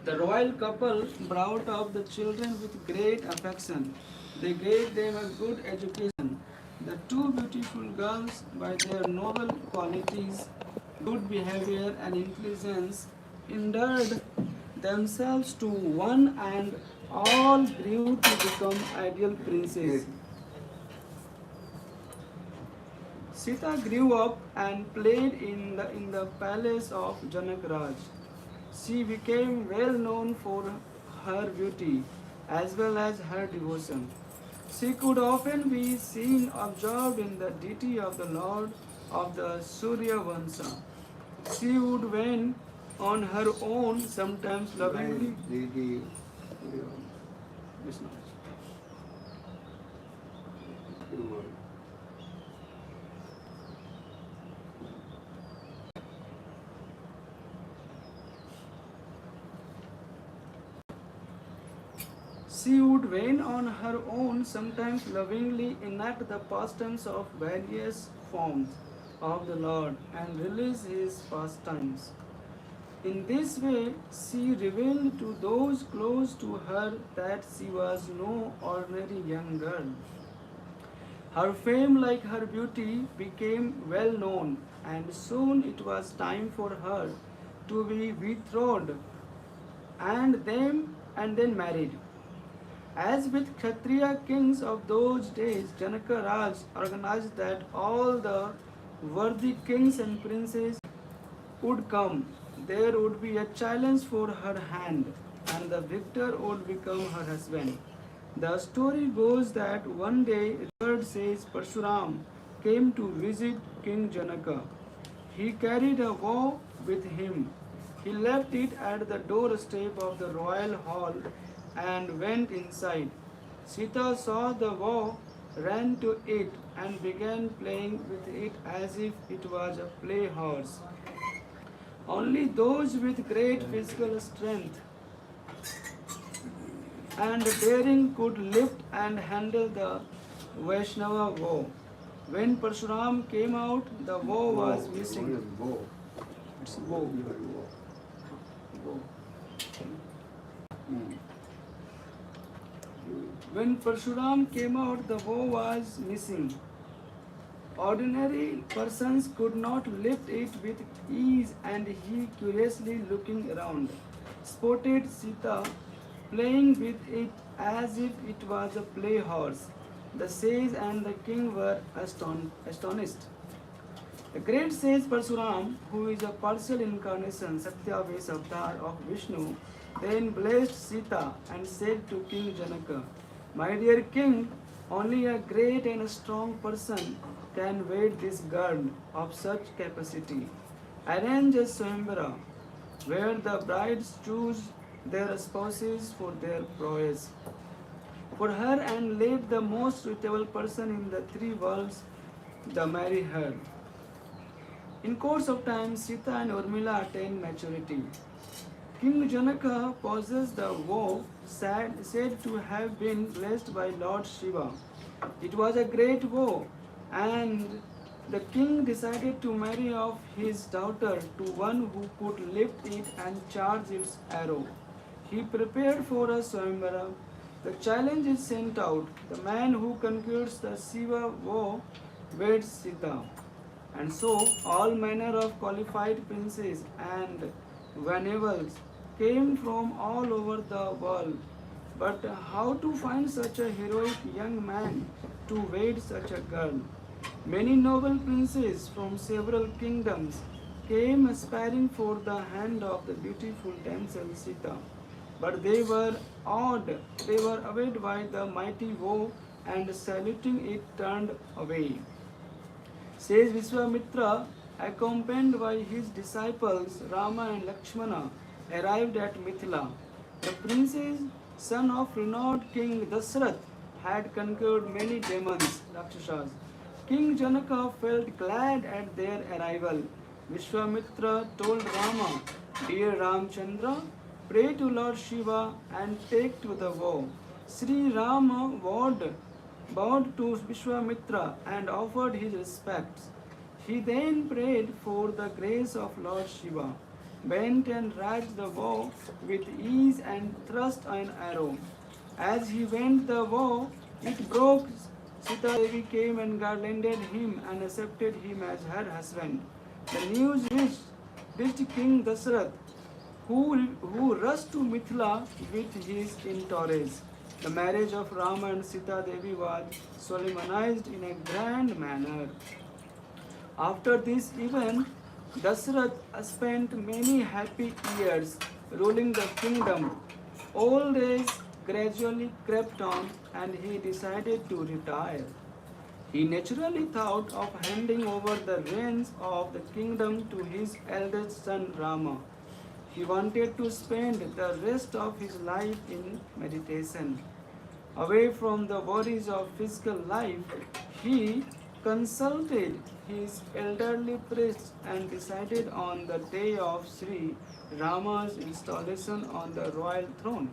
The royal couple brought up the children with great affection. They gave them a good education. The two beautiful girls, by their noble qualities, good behavior, and intelligence, endeared themselves to one, and all grew to become ideal princes. Sita grew up and played in the palace of Janak Raj. She became well known for her beauty as well as her devotion. She could often be seen absorbed in the deity of the Lord of the Surya Vansha. She would wane on her own, sometimes lovingly. Vishnu. She would wane on her own, sometimes lovingly enact the pastimes of various forms of the Lord and release his pastimes. In this way, she revealed to those close to her that she was no ordinary young girl. Her fame, like her beauty, became well known, and soon it was time for her to be betrothed and then married. As with Kshatriya kings of those days, Janaka Raj organized that all the worthy kings and princes would come. There would be a challenge for her hand, and the victor would become her husband. The story goes that one day, record says Parshuram came to visit King Janaka. He carried a vow with him. He left it at the doorstep of the royal hall and went inside. Sita saw the vow, ran to it, and began playing with it as if it was a play horse. Only those with great physical strength and daring could lift and handle the Vaishnava vow. When Parshuram came out, the vow was missing. It's vow. Vow. When Parshuram came out, the vow was missing. Ordinary persons could not lift it with ease, and he, curiously looking around, spotted Sita playing with it as if it was a play horse. The sage and the king were astonished. The great sage Parsuram, who is a partial incarnation, Satyavesh avatar of Vishnu, then blessed Sita and said to King Janaka, "My dear king, only a great and a strong person can wed this girl of such capacity. Arrange a Swayamvara, where the brides choose their spouses for their prowess for her, and let the most suitable person in the three worlds marry her." In course of time, Sita and Urmila attained maturity. King Janaka possessed the vow said to have been blessed by Lord Shiva. It was a great vow, and the king decided to marry off his daughter to one who could lift it and charge its arrow. He prepared for a Swayamvara. The challenge is sent out. The man who concludes the Shiva vow weds Sita. And so all manner of qualified princes and vanevals came from all over the world. But how to find such a heroic young man to wed such a girl? Many noble princes from several kingdoms came aspiring for the hand of the beautiful damsel Sita. But they were awed by the mighty woe, and saluting it turned away. Says Vishwamitra, accompanied by his disciples Rama and Lakshmana, arrived at Mithila. The princes, son of renowned King Dasrath, had conquered many demons, Rakshasas. King Janaka felt glad at their arrival. Vishwamitra told Rama, "Dear Ramchandra, pray to Lord Shiva and take to the vow." Sri Rama bowed to Vishwamitra and offered his respects. He then prayed for the grace of Lord Shiva. bent and raised the bow with ease and thrust an arrow. As he went the bow, it broke. Sita Devi came and garlanded him and accepted him as her husband. The news reached King Dasrath, who rushed to Mithila with his entourage. The marriage of Rama and Sita Devi was solemnized in a grand manner. After this event, Dasrath spent many happy years ruling the kingdom. Old age gradually crept on and he decided to retire. He naturally thought of handing over the reins of the kingdom to his eldest son Rama. He wanted to spend the rest of his life in meditation. Away from the worries of physical life, he consulted his elderly priests and decided on the day of Sri Rama's installation on the royal throne.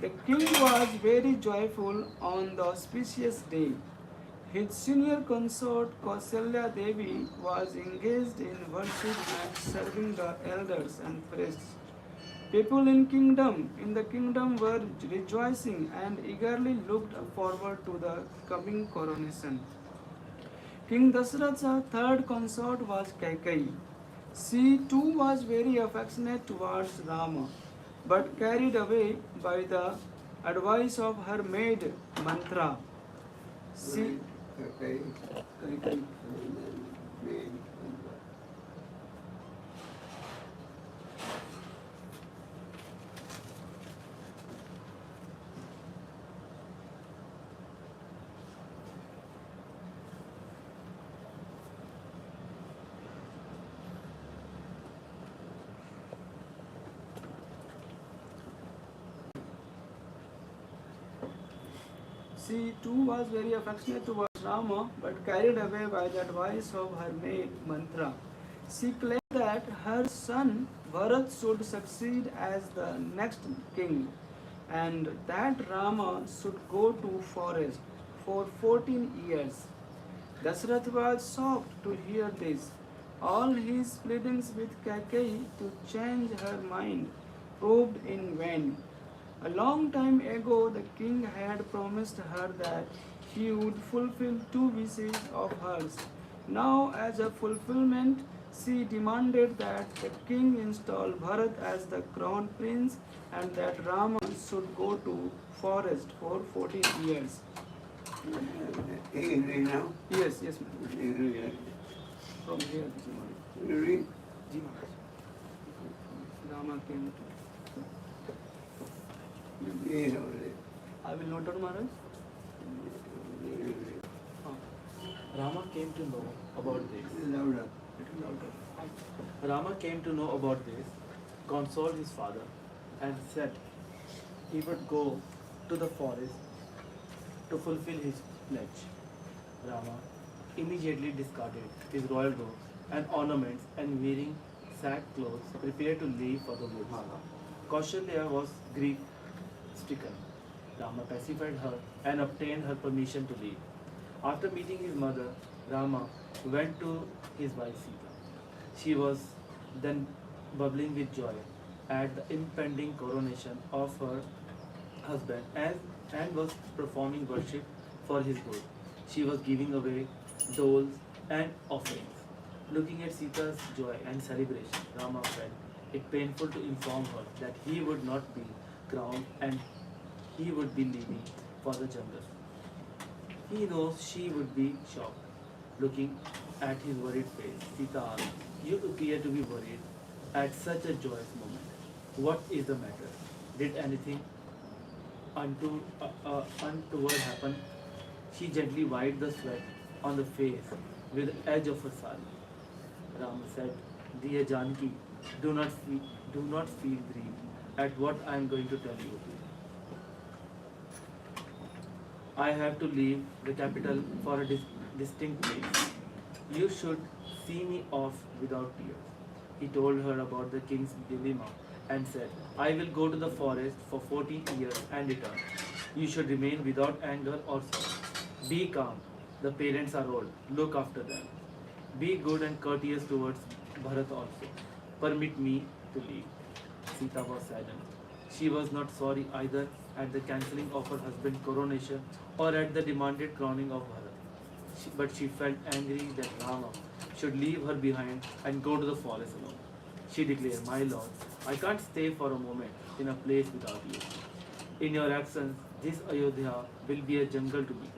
The king was very joyful on the auspicious day. His senior consort Kausalya Devi was engaged in worship and serving the elders and priests. People in the kingdom were rejoicing and eagerly looked forward to the coming coronation. King Dasratha's third consort was Kaikeyi. She too was very affectionate towards Rama, but carried away by the advice of her maid Mantra. She, Kaikeyi. She too was very affectionate towards Rama, but carried away by the advice of her maid Mantra. She claimed that her son Bharat should succeed as the next king, and that Rama should go to forest for 14 years. Dasrath was shocked to hear this. All his pleadings with Kaikeyi to change her mind proved in vain. A long time ago, the king had promised her that he would fulfill two wishes of hers. Now, as a fulfillment, she demanded that the king install Bharat as the crown prince and that Rama should go to forest for 14 years. Now? Yes, yes, ma'am. From here, this morning. You read? Ji Maharaj. Rama came to. I will note down, Maharaj. Rama came to know about this. Louder. Little louder. Rama came to know about this, consoled his father, and said he would go to the forest to fulfill his pledge. Rama immediately discarded his royal robes and ornaments and wearing sackcloth prepared to leave for the woods. Kaushalya was grief stricken. Rama pacified her and obtained her permission to leave. After meeting his mother, Rama went to his wife Sita. She was then bubbling with joy at the impending coronation of her husband and was performing worship for his good. She was giving away doles and offerings. Looking at Sita's joy and celebration, Rama felt it painful to inform her that he would not be crowned and he would be leaving for the jungle. He knows she would be shocked. Looking at his worried face, Sita asked, "You appear to be worried at such a joyous moment. What is the matter? Did anything untoward happen?" She gently wiped the sweat on the face with the edge of her sari. Rama said, "Dear Janki, do not feel grieved at what I am going to tell you. I have to leave the capital for a distinct place. You should see me off without tears." He told her about the king's dilemma and said, "I will go to the forest for 40 years and return. You should remain without anger or sorrow. Be calm. The parents are old. Look after them. Be good and courteous towards Bharat also. Permit me to leave. Sita was saddened. She was not sorry either at the cancelling of her husband's coronation or at the demanded crowning of Bharat. But she felt angry that Rama should leave her behind and go to the forest alone. She declared, "My lord, I can't stay for a moment in a place without you. In your absence, this Ayodhya will be a jungle to me.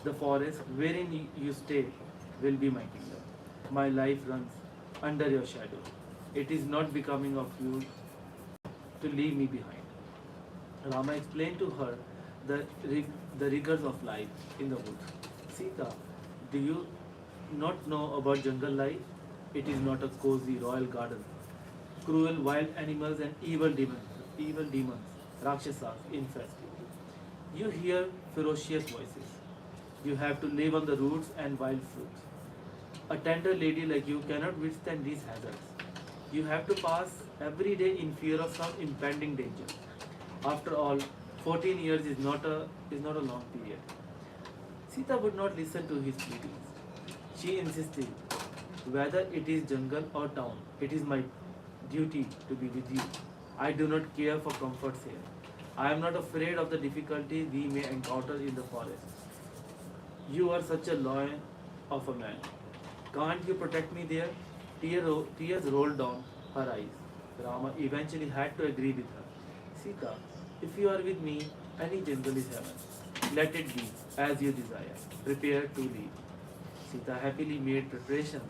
The forest wherein you stay will be my kingdom. My life runs under your shadow. It is not becoming of you to leave me behind." Rama explained to her the, the rigors of life in the woods. "Sita, do you not know about jungle life? It is not a cozy royal garden. Cruel wild animals and evil demons, Rakshasas infest. You hear ferocious voices. You have to live on the roots and wild fruits. A tender lady like you cannot withstand these hazards. You have to pass every day in fear of some impending danger. After all, 14 years is not a long period." Sita would not listen to his pleadings. She insisted, "Whether it is jungle or town, it is my duty to be with you. I do not care for comforts here. I am not afraid of the difficulties we may encounter in the forest. You are such a lion of a man. Can't you protect me there?" Tears rolled down her eyes. Rama eventually had to agree with her. "Sita, if you are with me, any jungle is heaven. Let it be as you desire. Prepare to leave." Sita happily made preparations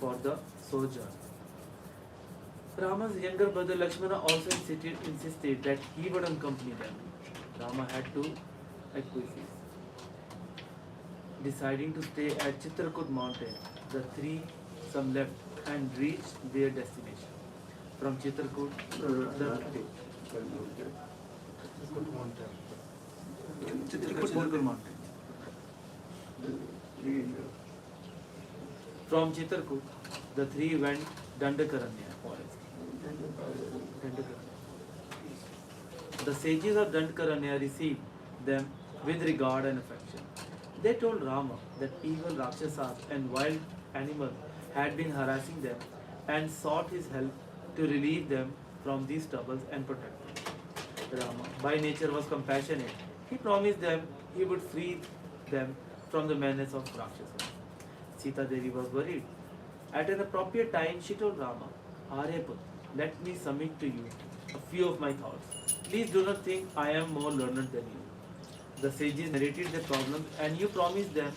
for the sojourn. Rama's younger brother Lakshmana also insisted that he would accompany them. Rama had to acquiesce. Deciding to stay at Chitrakoot mountain, the three some left and reached their destination. From Chitrakoot, Chitrakoot mountain. From Chitrakoot, the three went Dandakaranya forest. The sages of Dandakaranya received them with regard and affection. They told Rama that evil Rakshasas and wild animals had been harassing them and sought his help to relieve them from these troubles and protect them. Rama, by nature, was compassionate. He promised them he would free them from the menace of Rakshasas. Sita Devi was worried. At an appropriate time, she told Rama, "Aryaput, let me submit to you a few of my thoughts. Please do not think I am more learned than you." The sages narrated their problems, and you promised them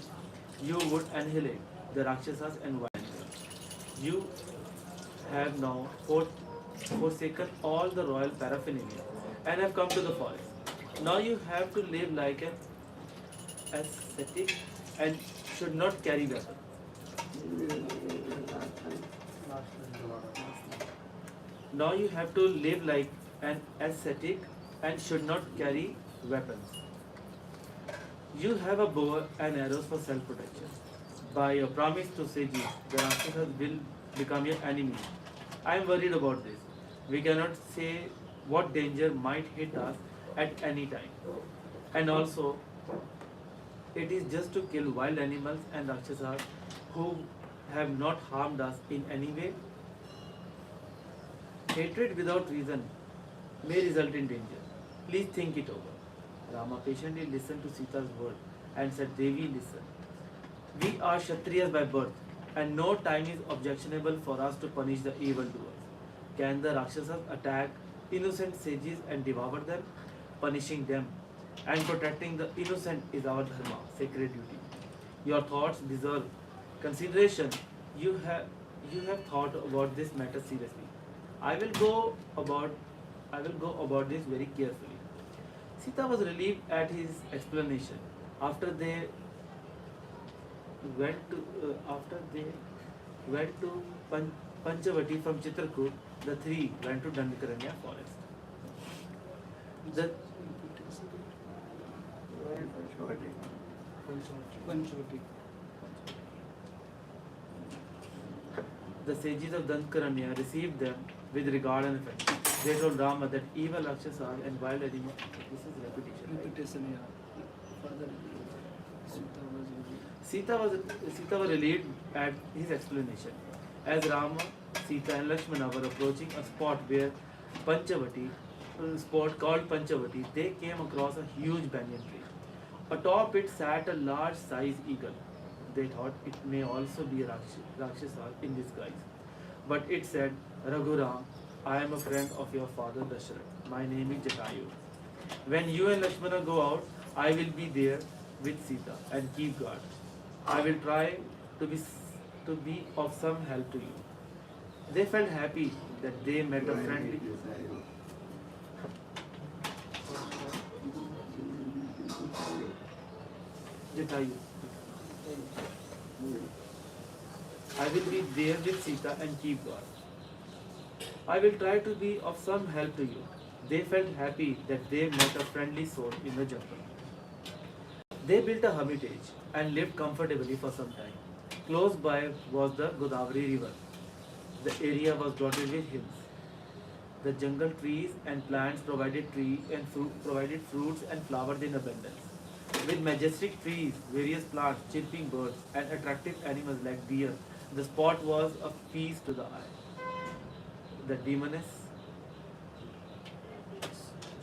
you would annihilate the Rakshasas and wild animals. You have now forsaken all the royal paraphernalia and have come to the forest. Now you have to live like an ascetic and should not carry weapons. Now you have to live like an ascetic and should not carry weapons. You have a bow and arrows for self-protection. By your promise to sages, the Rakshasas will become your enemy. I am worried about this. We cannot say what danger might hit us at any time. And also, it is just to kill wild animals and Rakshasas who have not harmed us in any way. Hatred without reason may result in danger. Please think it over. Rama patiently listened to Sita's word and said, "Devi, listen. We are Kshatriyas by birth, and no time is objectionable for us to punish the evildoers. Can the Rakshasas attack innocent sages and devour them? Punishing them and protecting the innocent is our dharma, sacred duty. Your thoughts deserve consideration. You have thought about this matter seriously. I will go about this very carefully." Sita was relieved at his explanation. After they went to Panchavati from Chitrakoot, the three went to Dandakaranya forest. The The sages of Dandakaranya received them with regard and affection. They told Rama that evil Rakshasas and wild animals. This is repetition. Right? Repetition, yeah. Further, Sita was relieved. Sita was relieved at his explanation. As Rama Sita and Lakshmana were approaching a spot where Panchavati, a spot called Panchavati, they came across a huge banyan tree. Atop it sat a large-sized eagle. They thought it may also be a Rakshasa in disguise. But it said, Raghuram, I am a friend of your father Dasharath. My name is Jatayu. When you and Lakshmana go out, I will be there with Sita and keep guard. I will try to be to be of some help to you. They felt happy that they met a friendly Jatayu. I will be there with Sita and keep guard. I will try to be of some help to you. They felt happy that they met a friendly soul in the jungle. They built a hermitage and lived comfortably for some time. Close by was the Godavari river. The area was dotted with hills. The jungle trees and plants provided fruits and flowers in abundance. With majestic trees, various plants, chirping birds, and attractive animals like deer, the spot was a feast to the eye. The demoness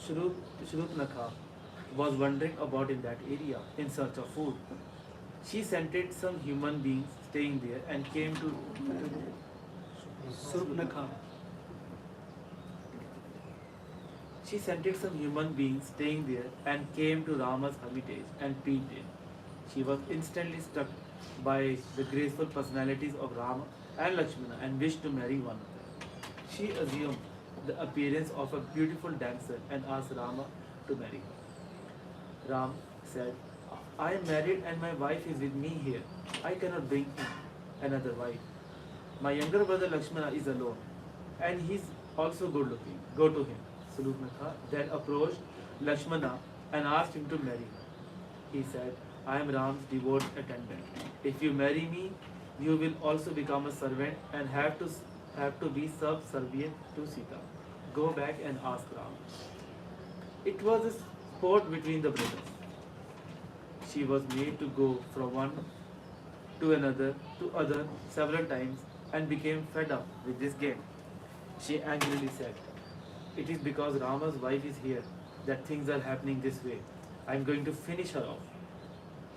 Shrup, Shrupnakha was wandering about in that area in search of food. She scented some human beings staying there and came to Surpnakha. She scented some human beings staying there and came to Rama's hermitage and peeped in. She was instantly struck by the graceful personalities of Rama and Lakshmana and wished to marry one of them. She assumed the appearance of a beautiful damsel and asked Rama to marry her. Ram said, I am married and my wife is with me here. I cannot bring in another wife. My younger brother Lakshmana is alone and he is also good looking. Go to him. Suluknakha then approached Lakshmana and asked him to marry her. He said, I am Ram's devoted attendant. If you marry me, you will also become a servant and have to be subservient to Sita. Go back and ask Ram. It was a sport between the brothers. She was made to go from one to another to other several times and became fed up with this game. She angrily said, it is because Rama's wife is here that things are happening this way. I am going to finish her off.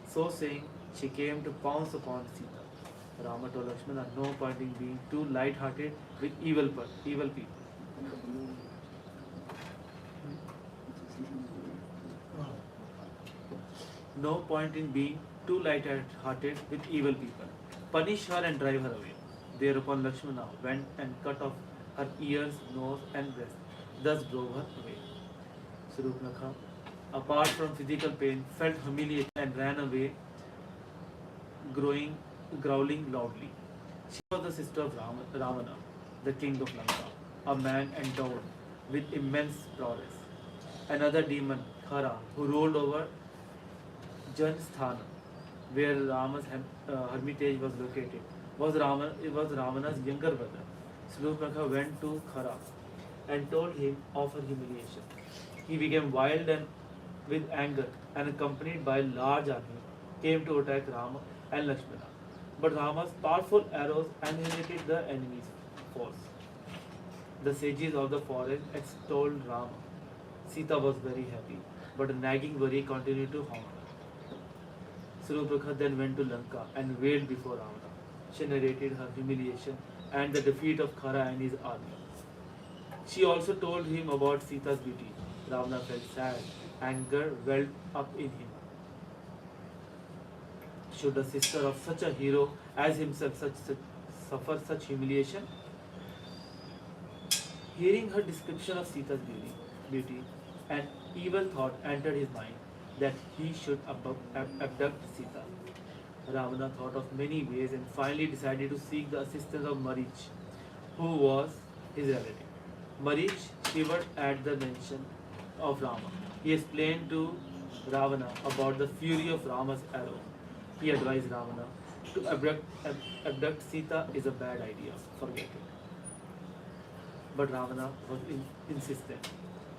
So saying, she came to pounce upon Sita. Rama told Lakshmana, no point in being too light-hearted with evil people. No point in being too light-hearted with evil people. Punish her and drive her away. Thereupon Lakshmana went and cut off her ears, nose and breast. Thus drove her away. Surupnakha, apart from physical pain, felt humiliated and ran away, growling loudly. She was the sister of Ravana, the king of Lanka, a man endowed with immense prowess. Another demon, Khara, who ruled over Jansthan, where Rama's hermitage was located, was Ravana's younger brother. Surupnakha went to Khara and told him of her humiliation. He became wild and with anger and accompanied by a large army came to attack Rama and Lakshmana. But Rama's powerful arrows annihilated the enemy's force. The sages of the forest extolled Rama. Sita was very happy, but a nagging worry continued to haunt her. Surupnakha then went to Lanka and wailed before Ravana. She narrated her humiliation and the defeat of Khara and his army. She also told him about Sita's beauty. Ravana felt sad. Anger welled up in him. Should a sister of such a hero as himself suffer such humiliation? Hearing her description of Sita's beauty, an evil thought entered his mind that he should abduct Sita. Ravana thought of many ways and finally decided to seek the assistance of Marich, who was his relative. Marich shivered at the mention of Rama. He explained to Ravana about the fury of Rama's arrow. He advised Ravana to abduct Sita is a bad idea. Forget it. But Ravana was insistent.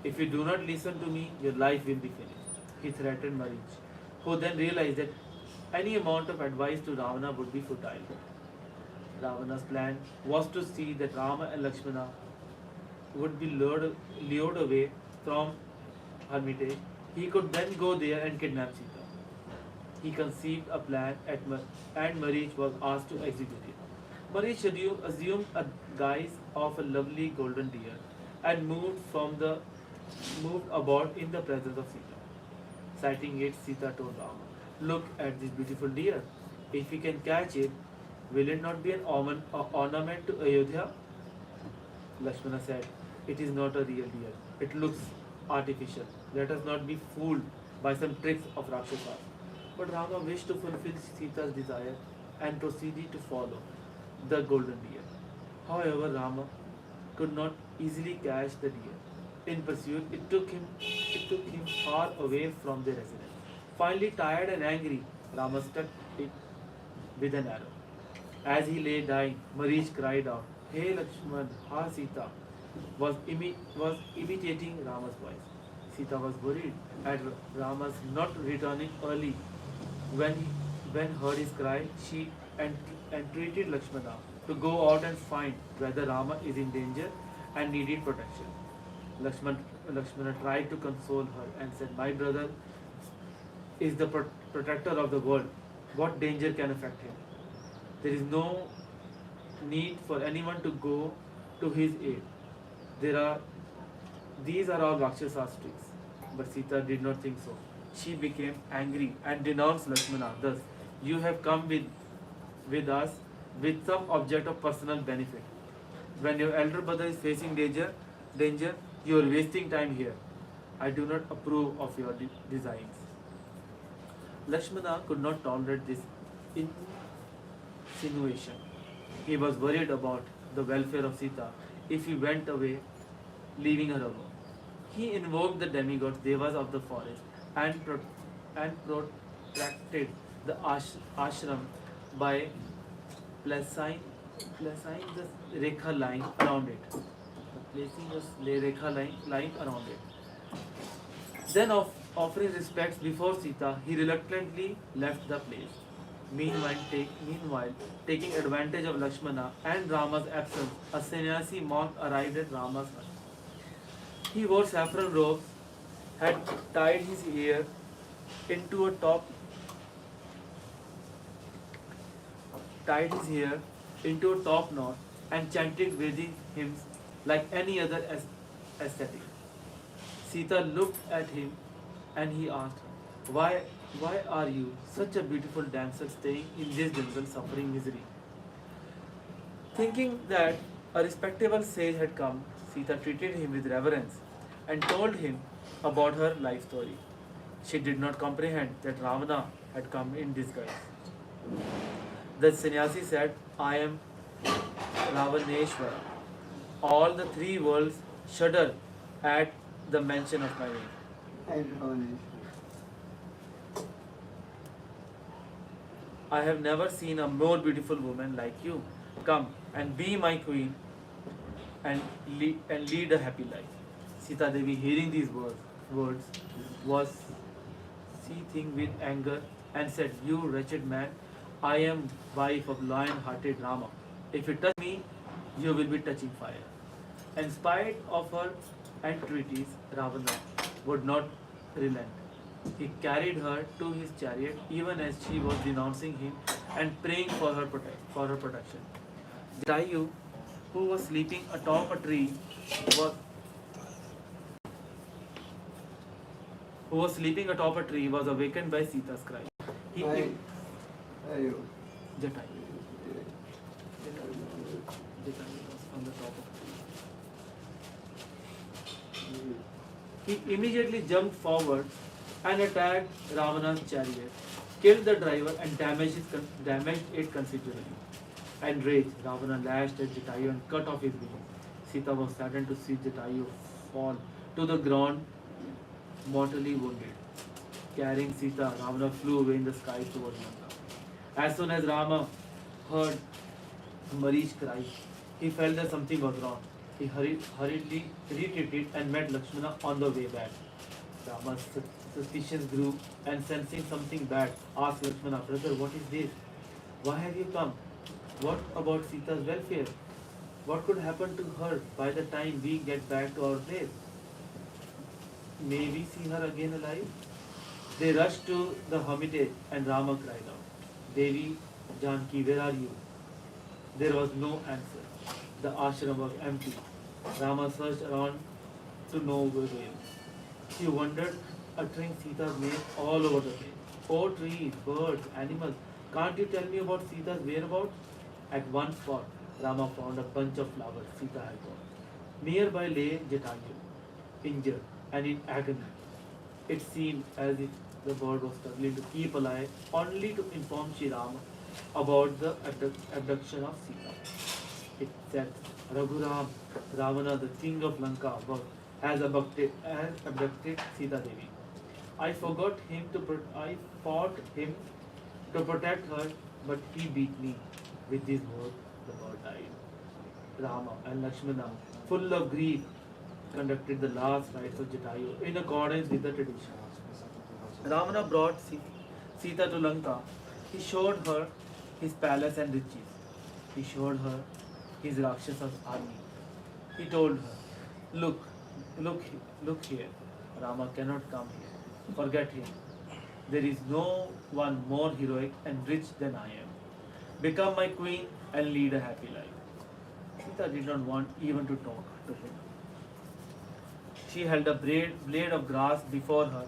If you do not listen to me, your life will be finished. He threatened Marich, who then realized that any amount of advice to Ravana would be futile. Ravana's plan was to see that Rama and Lakshmana would be lured away from hermitage. He could then go there and kidnap Sita. He conceived a plan and Marich was asked to execute it. Marich assumed a guise of a lovely golden deer and moved about in the presence of Sita. Sighting it, Sita told Rama, "Look at this beautiful deer. If we can catch it, will it not be an ornament to Ayodhya?" Lakshmana said, "It is not a real deer. It looks artificial. Let us not be fooled by some tricks of Rakshasas." But Rama wished to fulfill Sita's desire and proceeded to follow the golden deer. However, Rama could not easily catch the deer. In pursuit, it took him far away from the residence. Finally, tired and angry, Rama struck it with an arrow. As he lay dying, Marish cried out, "Hey Lakshman, ha Sita," was imitating Rama's voice. Sita was worried at Rama's not returning early. When heard his cry, she entreated Lakshmana to go out and find whether Rama is in danger and needed protection. Lakshmana tried to console her and said, "My brother is the protector of the world. What danger can affect him? There is no need for anyone to go to his aid. These are all Rakshasas' tricks." But Sita did not think so. She became angry and denounced Lakshmana. "Thus, you have come with us with some object of personal benefit. When your elder brother is facing danger, you are wasting time here. I do not approve of your designs." Lakshmana could not tolerate this insinuation. He was worried about the welfare of Sita if he went away, leaving her alone. He invoked the demigods, devas of the forest, and protracted the ashram by placing the rekha line around it. Placing the rekha line around it. Then, offering respects before Sita, he reluctantly left the place. Meanwhile, taking advantage of Lakshmana and Rama's absence, a sannyasi monk arrived at Rama's hut. He wore saffron robes, had tied his hair into a top knot, and chanted Vedic hymns like any other ascetic. Sita looked at him and he asked her, Why are you, such a beautiful damsel, staying in this jungle suffering misery?" Thinking that a respectable sage had come, Sita treated him with reverence and told him about her life story. She did not comprehend that Ravana had come in disguise. The sannyasi said, "I am Ravaneshwara. All the three worlds shudder at the mention of my name. And honest. I have never seen a more beautiful woman like you. Come and be my queen and lead a happy life." Sita Devi, hearing these words, was seething with anger and said, "You wretched man, I am wife of lion-hearted Rama. If you touch me, you will be touching fire." In spite of her entreaties, Ravana would not relent. He carried her to his chariot even as she was denouncing him and praying for her protection. Jatayu, who was sleeping atop a tree, was awakened by Sita's cry. He Ayo. Jatayu. Jatayu was on the top of the tree. He immediately jumped forward and attacked Ravana's chariot, killed the driver and damaged it considerably. Enraged, Ravana lashed at Jatayu and cut off his wings. Sita was saddened to see Jatayu fall to the ground mortally wounded. Carrying Sita, Ravana flew away in the sky towards Lanka. As soon as Rama heard Marich's cry, he felt that something was wrong. He hurriedly retreated and met Lakshmana on the way back. Rama's suspicions grew and sensing something bad, asked Lakshmana, "Brother, what is this? Why have you come?" What about Sita's welfare? What could happen to her by the time we get back to our place? May we see her again alive? They rushed to the hermitage and Rama cried out, Devi, Janki, where are you? There was no answer. The ashram was empty. Rama searched around to no avail. He wandered, uttering Sita's name all over the place. Oh trees, birds, animals, can't you tell me about Sita's whereabouts? At one spot, Rama found a bunch of flowers Sita had brought. Nearby lay Jatayu, injured and in agony. It seemed as if the bird was struggling to keep alive, only to inform Sri Rama about the abduction of Sita. It said, Raghuram, Ravana, the king of Lanka, has abducted Sita Devi. I fought him to protect her, but he beat me. With these words, the bird died. Rama and Lakshmana, full of grief, conducted the last rites of Jatayu in accordance with the tradition. Ravana brought Sita to Lanka. He showed her his palace and riches. He showed her his Rakshasa army. He told her, Look, look here. Rama cannot come here. Forget him. There is no one more heroic and rich than I am. Become my queen and lead a happy life. Sita did not want even to talk to him. She held a blade of grass before her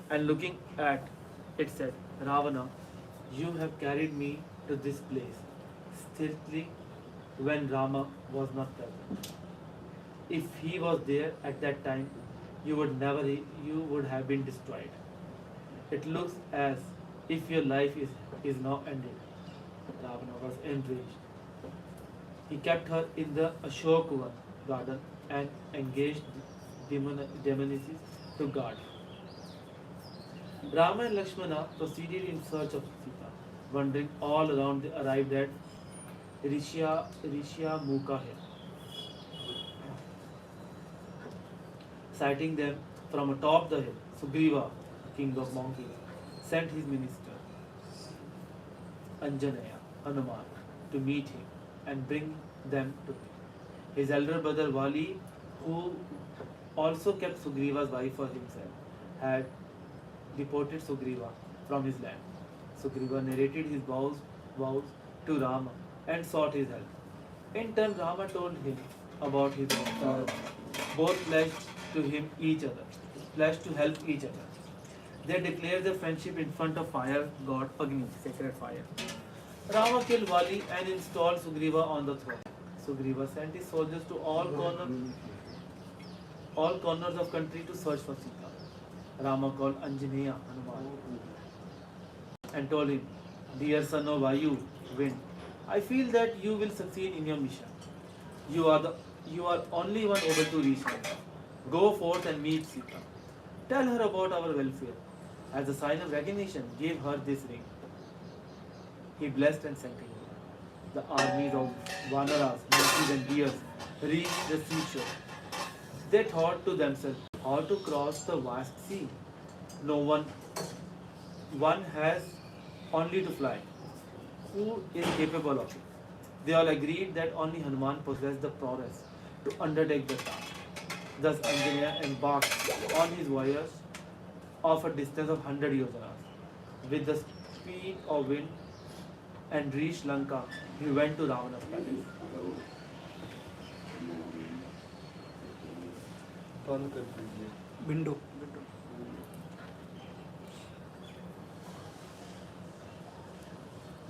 and looking at it said, Ravana, you have carried me to this place stealthily when Rama was not present. If he was there at that time, you would have been destroyed. It looks as if your life is now ended. Ravana was enraged. He kept her in the Ashoka garden and engaged demonices to guard. Rama and Lakshmana proceeded in search of Sita. Wandering all around, they arrived at Mukha hill. Sighting them from atop the hill, Sugriva, king of monkeys, sent his minister Anjanaya, Hanuman, to meet him and bring them to him. His elder brother Vali, who also kept Sugriva's wife for himself, had deported Sugriva from his land. Sugriva narrated his vows to Rama and sought his help. In turn, Rama told him about his own. Both pledged to him each other, pledged to help each other. They declared their friendship in front of fire god Agni, sacred fire. Rama killed Vali and installed Sugriva on the throne. Sugriva sent his soldiers to all corners of country to search for Sita. Rama called Anjaneya Hanuman and told him, Dear son of Vayu, wind, I feel that you will succeed in your mission. You are only one able to reach her. Go forth and meet Sita. Tell her about our welfare. As a sign of recognition, give her this ring. He blessed and sent him. The armies of Vanaras, monkeys and deers reached the seashore. They thought to themselves how to cross the vast sea. No one has only to fly. Who is capable of it? They all agreed that only Hanuman possessed the prowess to undertake the task. Thus Anjaneya embarked on his voyage of a distance of 100 yojanas. With the speed of wind and reached Lanka, he went to Ravana's palace. Window.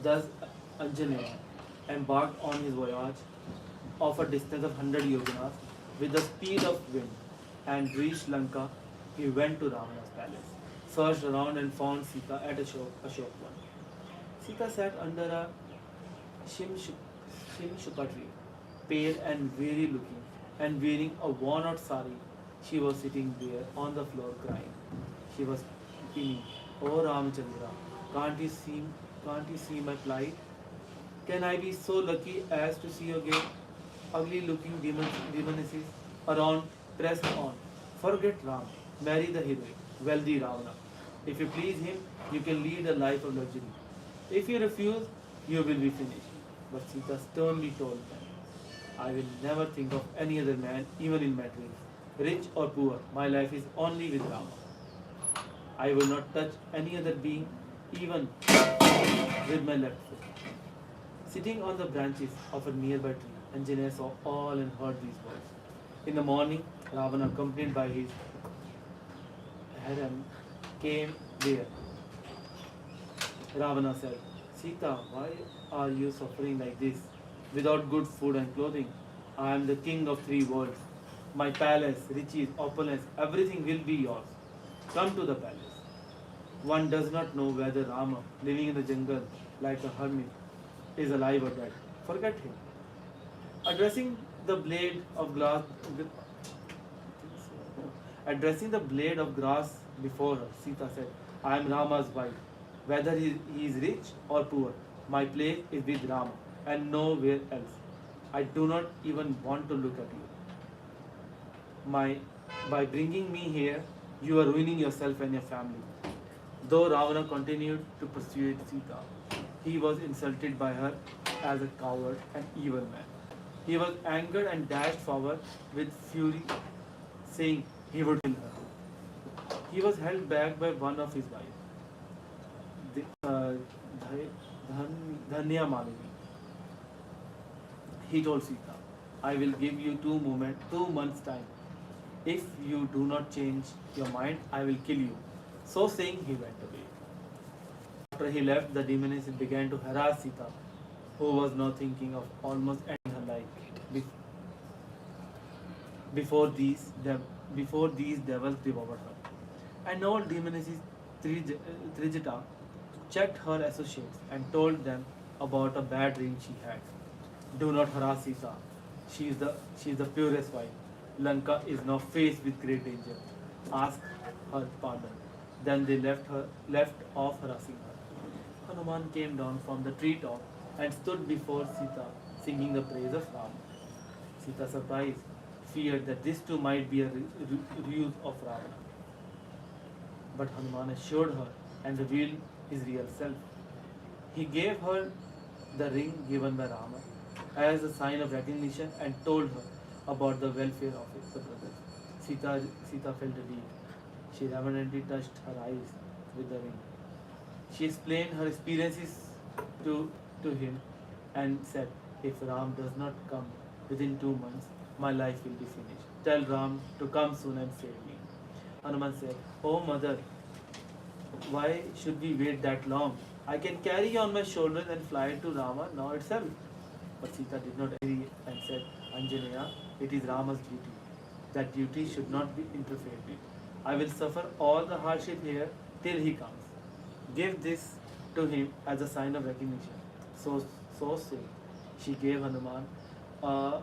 Thus Anjaneya embarked on his voyage of a distance of 100 yojanas with the speed of wind and reached Lanka. He went to Ravana's palace, searched around and found Sita at Ashokvan. Sita sat under a shimshuka tree, pale and weary looking, and wearing a worn-out sari. She was sitting there on the floor crying. She was pleading, Oh Ramachandra, can't you see my plight? Can I be so lucky as to see you again? Ugly looking demonesses around pressed on. Forget Ram, marry the heroic, wealthy Ravana. If you please him, you can lead a life of luxury. If you refuse, you will be finished. But Sita sternly told them, I will never think of any other man, even in my dreams. Rich or poor, my life is only with Rama. I will not touch any other being, even with my left foot. Sitting on the branches of a nearby tree, Anjaneya saw all and heard these words. In the morning, Ravana, accompanied by his harem, came there. Ravana said, Sita, why are you suffering like this? Without good food and clothing, I am the king of three worlds. My palace, riches, opulence, everything will be yours. Come to the palace. One does not know whether Rama, living in the jungle like a hermit, is alive or dead. Forget him. Addressing the blade of glass, addressing the blade of grass before her, Sita said, I am Rama's wife. Whether he is rich or poor, my place is with Rama and nowhere else. I do not even want to look at you. By bringing me here, you are ruining yourself and your family. Though Ravana continued to persuade Sita, he was insulted by her as a coward and evil man. He was angered and dashed forward with fury, saying he would kill her. He was held back by one of his wives, Dhanya Malini. He told Sita, I will give you 2 months time. If you do not change your mind, I will kill you. So saying, he went away. After he left, the demoness began to harass Sita, who was now thinking of almost ending her life. Before these, before these devils devoured her. An old demoness, Trijita, checked her associates and told them about a bad dream she had. Do not harass Sita. She is the purest wife. Lanka is now faced with great danger. Ask her pardon. Then they left off harassing her. Hanuman came down from the treetop and stood before Sita, singing the praise of Ram. Sita, surprised, feared that this too might be a ruse of Ravana. But Hanuman assured her and revealed his real self. He gave her the ring given by Rama as a sign of recognition and told her about the welfare of his brothers. Sita felt relieved. She reverently touched her eyes with the ring. She explained her experiences to him and said, if Ram does not come within 2 months, my life will be finished. Tell Ram to come soon and save me. Hanuman said, Oh mother, why should we wait that long? I can carry you on my shoulders and fly to Rama now itself. But Sita did not agree and said, Anjaneya, it is Rama's duty. That duty should not be interfered with. I will suffer all the hardship here till he comes. Give this to him as a sign of recognition. So saying, she gave Hanuman a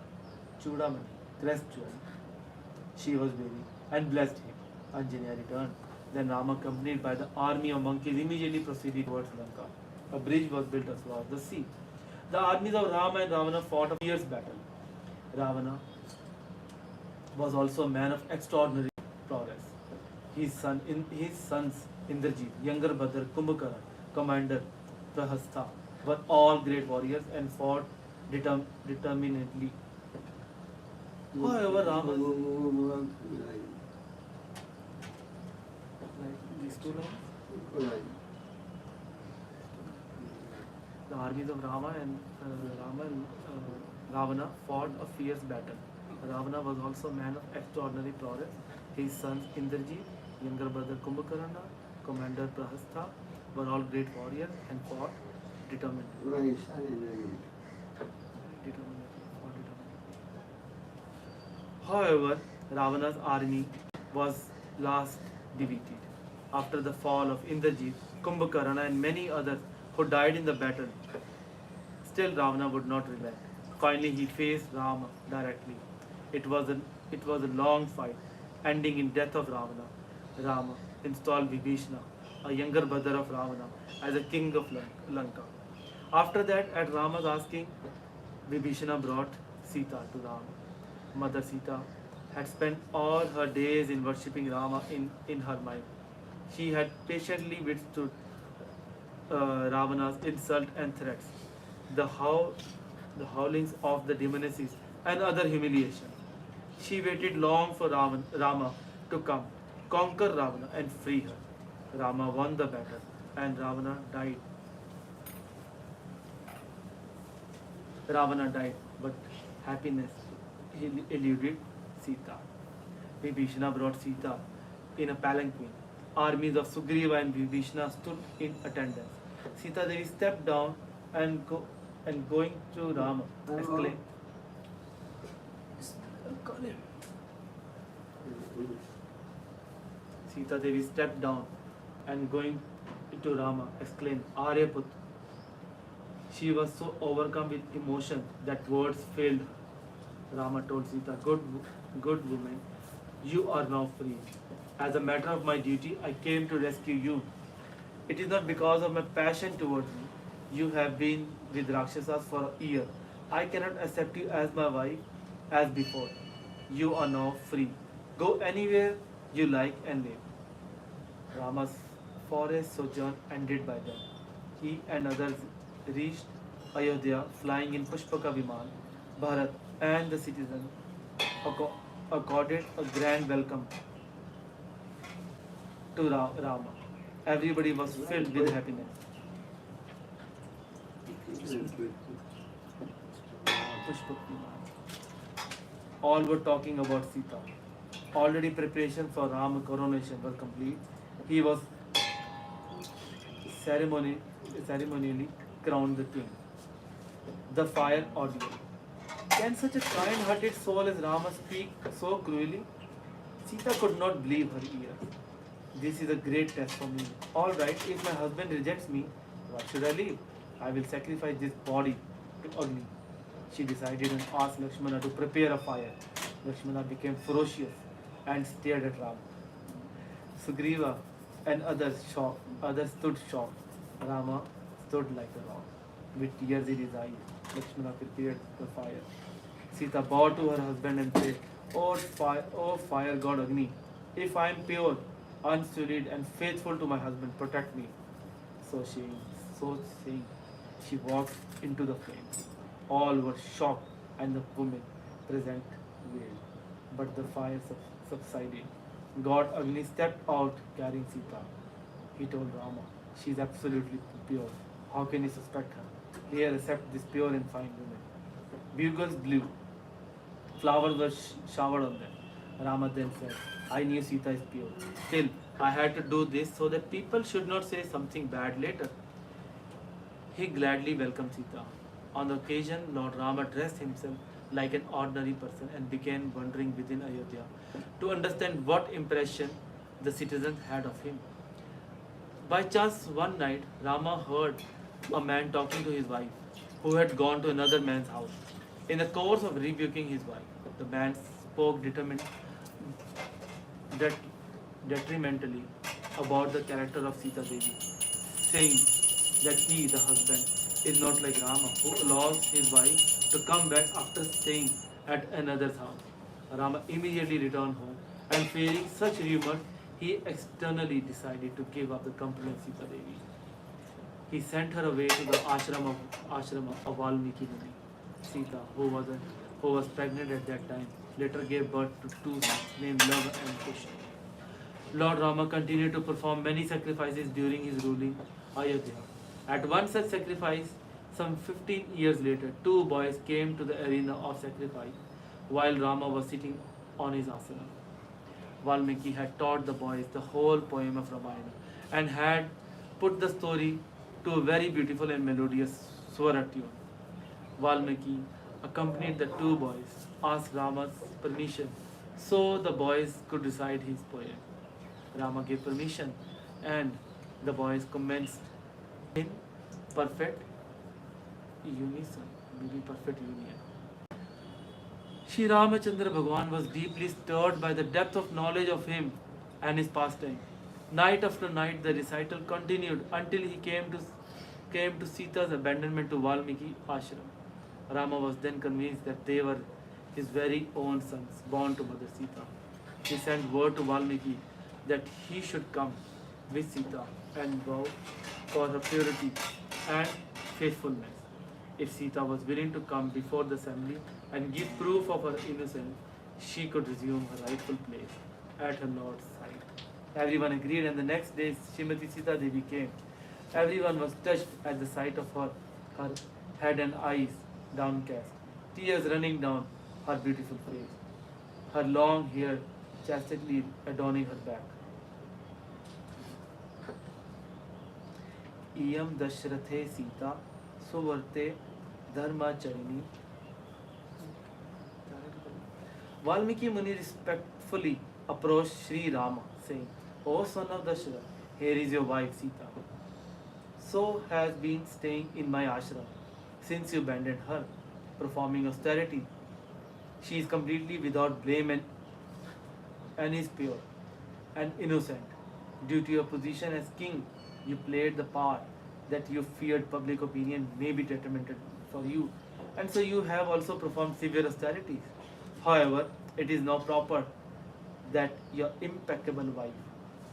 chudamani, crest jewel she was wearing, and blessed him. Anjaneya returned. Then Rama, accompanied by the army of monkeys, immediately proceeded towards Lanka. A bridge was built across the sea. The armies of Rama and Ravana fought a fierce battle. Ravana was also a man of extraordinary prowess. His sons Indrajit, younger brother Kumbhakara, commander Prahastha, were all great warriors and fought determinedly. However, Rama, these two lines, the armies of Rama and Ravana fought a fierce battle. Ravana was also a man of extraordinary prowess. His sons Indrajit, younger brother Kumbhakarna, commander Prahastha, were all great warriors and fought determinedly. However, Ravana's army was last defeated. After the fall of Indrajit, Kumbhakarna and many others who died in the battle, still Ravana would not relent. Finally, he faced Rama directly. It was a long fight, ending in death of Ravana. Rama installed Vibhishana, a younger brother of Ravana, as a king of Lanka. After that, at Rama's asking, Vibhishana brought Sita to Rama. Mother Sita had spent all her days in worshipping Rama in her mind. She had patiently withstood Ravana's insult and threats. the how the howlings of the demonesses, and other humiliation. She waited long for Rama to come, conquer Ravana, and free her. Rama won the battle, and Ravana died, but happiness eluded Sita. Vibhishana brought Sita in a palanquin. Armies of Sugriva and Vibhishana stood in attendance. Sita Devi stepped down and going to Rama exclaimed, Sita Devi stepped down and going to Rama exclaimed, Aryaput. She was so overcome with emotion that words failed her. Rama told Sita, good woman, you are now free. As a matter of my duty, I came to rescue you. It is not because of my passion towards you. You have been with Rakshasas for a year. I cannot accept you as my wife as before. You are now free. Go anywhere you like and live. Rama's forest sojourn ended by then. He and others reached Ayodhya flying in Pushpaka Viman. Bharat and the citizens accorded a grand welcome to Rama. Everybody was filled with happiness. Pushpaka Viman. All were talking about Sita. Already preparation for Rama coronation were complete. He was ceremonially crowned the king. The fire ordeal. Can such a kind-hearted soul as Rama speak so cruelly? Sita could not believe her ears. This is a great test for me. All right, if my husband rejects me, what should I leave? I will sacrifice this body to Agni. She decided and asked Lakshmana to prepare a fire. Lakshmana became ferocious and stared at Rama. Sugriva and others stood shocked. Rama stood like a rock. With tears in his eyes, Lakshmana prepared the fire. Sita bowed to her husband and said, O fire god Agni, if I am pure, unsullied and faithful to my husband, protect me. So saying, she walked into the flames. All were shocked and the women present wailed. But the fire subsided. God Agni stepped out carrying Sita. He told Rama, she is absolutely pure. How can you suspect her? Here, accept this pure and fine woman. Bugles blew. Flowers were showered on them. Rama then said, I knew Sita is pure. Still, I had to do this so that people should not say something bad later. He gladly welcomed Sita. On the occasion, Lord Rama dressed himself like an ordinary person and began wandering within Ayodhya to understand what impression the citizens had of him. By chance, one night, Rama heard a man talking to his wife, who had gone to another man's house. In the course of rebuking his wife, the man spoke detrimentally about the character of Sita Devi, saying that he, the husband, is not like Rama, who allows his wife to come back after staying at another's house. Rama immediately returned home, and fearing such rumors, he externally decided to give up the company of Sita Devi. He sent her away to the ashrama of Valmiki Muni. Sita, who was pregnant at that time, later gave birth to two sons named Lava and Kush. Lord Rama continued to perform many sacrifices during his ruling Ayodhya. At one such sacrifice, some 15 years later, two boys came to the arena of sacrifice while Rama was sitting on his asana. Valmiki had taught the boys the whole poem of Ramayana and had put the story to a very beautiful and melodious swara tune. Valmiki accompanied the two boys, asked Rama's permission so the boys could recite his poem. Rama gave permission and the boys commenced in perfect unison, maybe perfect union. Shri Ramachandra Bhagwan was deeply stirred by the depth of knowledge of him and his pastime. Night after night the recital continued until he came to Sita's abandonment to Valmiki ashram. Rama was then convinced that they were his very own sons, born to Mother Sita. He sent word to Valmiki that he should come with Sita and vow for her purity and faithfulness. If Sita was willing to come before the assembly and give proof of her innocence, she could resume her rightful place at her lord's side. Everyone agreed, and the next day Srimati Sita Devi came. Everyone was touched at the sight of her head and eyes downcast, tears running down her beautiful face, her long hair chastely adorning her back. Iyam Dashrathe Sita Suvarte Dharmacharini. Valmiki Muni respectfully approached Sri Rama, saying, O son of Dashrath, here is your wife Sita. So has been staying in my ashram since you abandoned her, performing austerity. She is completely without blame and is pure and innocent. Due to your position as king, you played the part that you feared public opinion may be detrimental for you, and so you have also performed severe austerities. However, it is now proper that your impeccable wife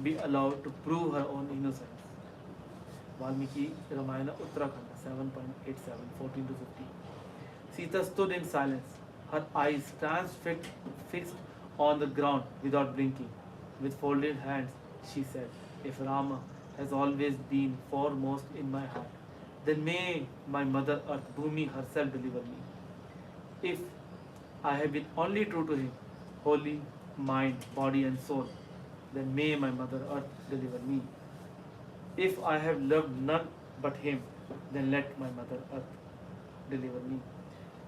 be allowed to prove her own innocence. Valmiki Ramayana Uttarakhand 7.87 14 to 15. Sita stood in silence, her eyes transfixed on the ground without blinking. With folded hands, she said, If Rama has always been foremost in my heart, then may my mother earth Bhumi herself deliver me. If I have been only true to him, holy, mind, body and soul, then may my mother earth deliver me. If I have loved none but him, then let my mother earth deliver me.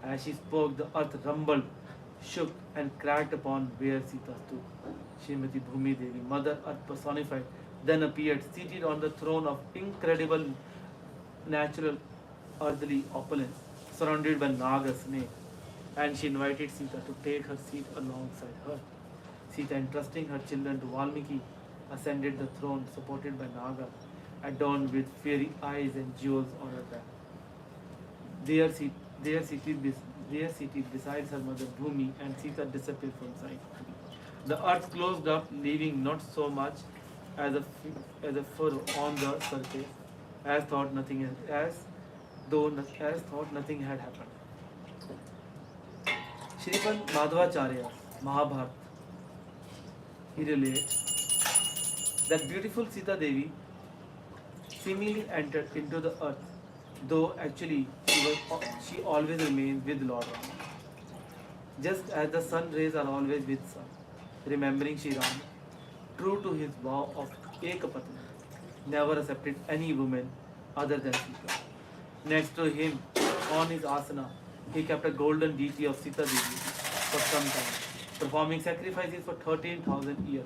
As she spoke, the earth rumbled, shook, and cracked upon where Sita stood. Srimati Bhumi Devi, Mother Earth personified, then appeared seated on the throne of incredible natural earthly opulence, surrounded by Naga snake, and she invited Sita to take her seat alongside her. Sita, entrusting her children to Valmiki, ascended the throne supported by Naga, adorned with fiery eyes and jewels on her back. There seated beside her mother Bhumi, and Sita disappeared from sight. The earth closed up, leaving not so much as a furrow on the surface, as thought nothing had happened. Shripad Madhvacharya, Mahabharata, he relates that beautiful Sita Devi seemingly entered into the earth, though actually she always remained with Lord Rama. Just as the sun rays are always with sun, remembering Sri Ram, true to his vow of Ekapatni, never accepted any woman other than Sita. Next to him, on his asana, he kept a golden deity of Sita Devi for some time, performing sacrifices for 13,000 years.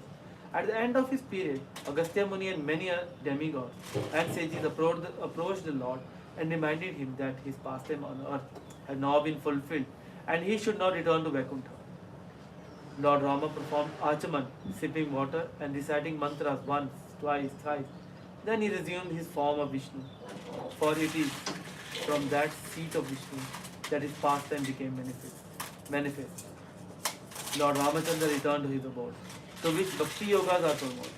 At the end of his period, Agastya Muni and many demigods and sages approached the Lord and reminded him that his pastime on earth had now been fulfilled and he should now return to Vaikuntha. Lord Rama performed Achaman, sipping water and reciting mantras once, twice, thrice. Then he resumed his form of Vishnu, for it is from that seat of Vishnu that his pastime became manifest. Lord Ramachandra returned to his abode, to which Bhakti Yogas are promoted.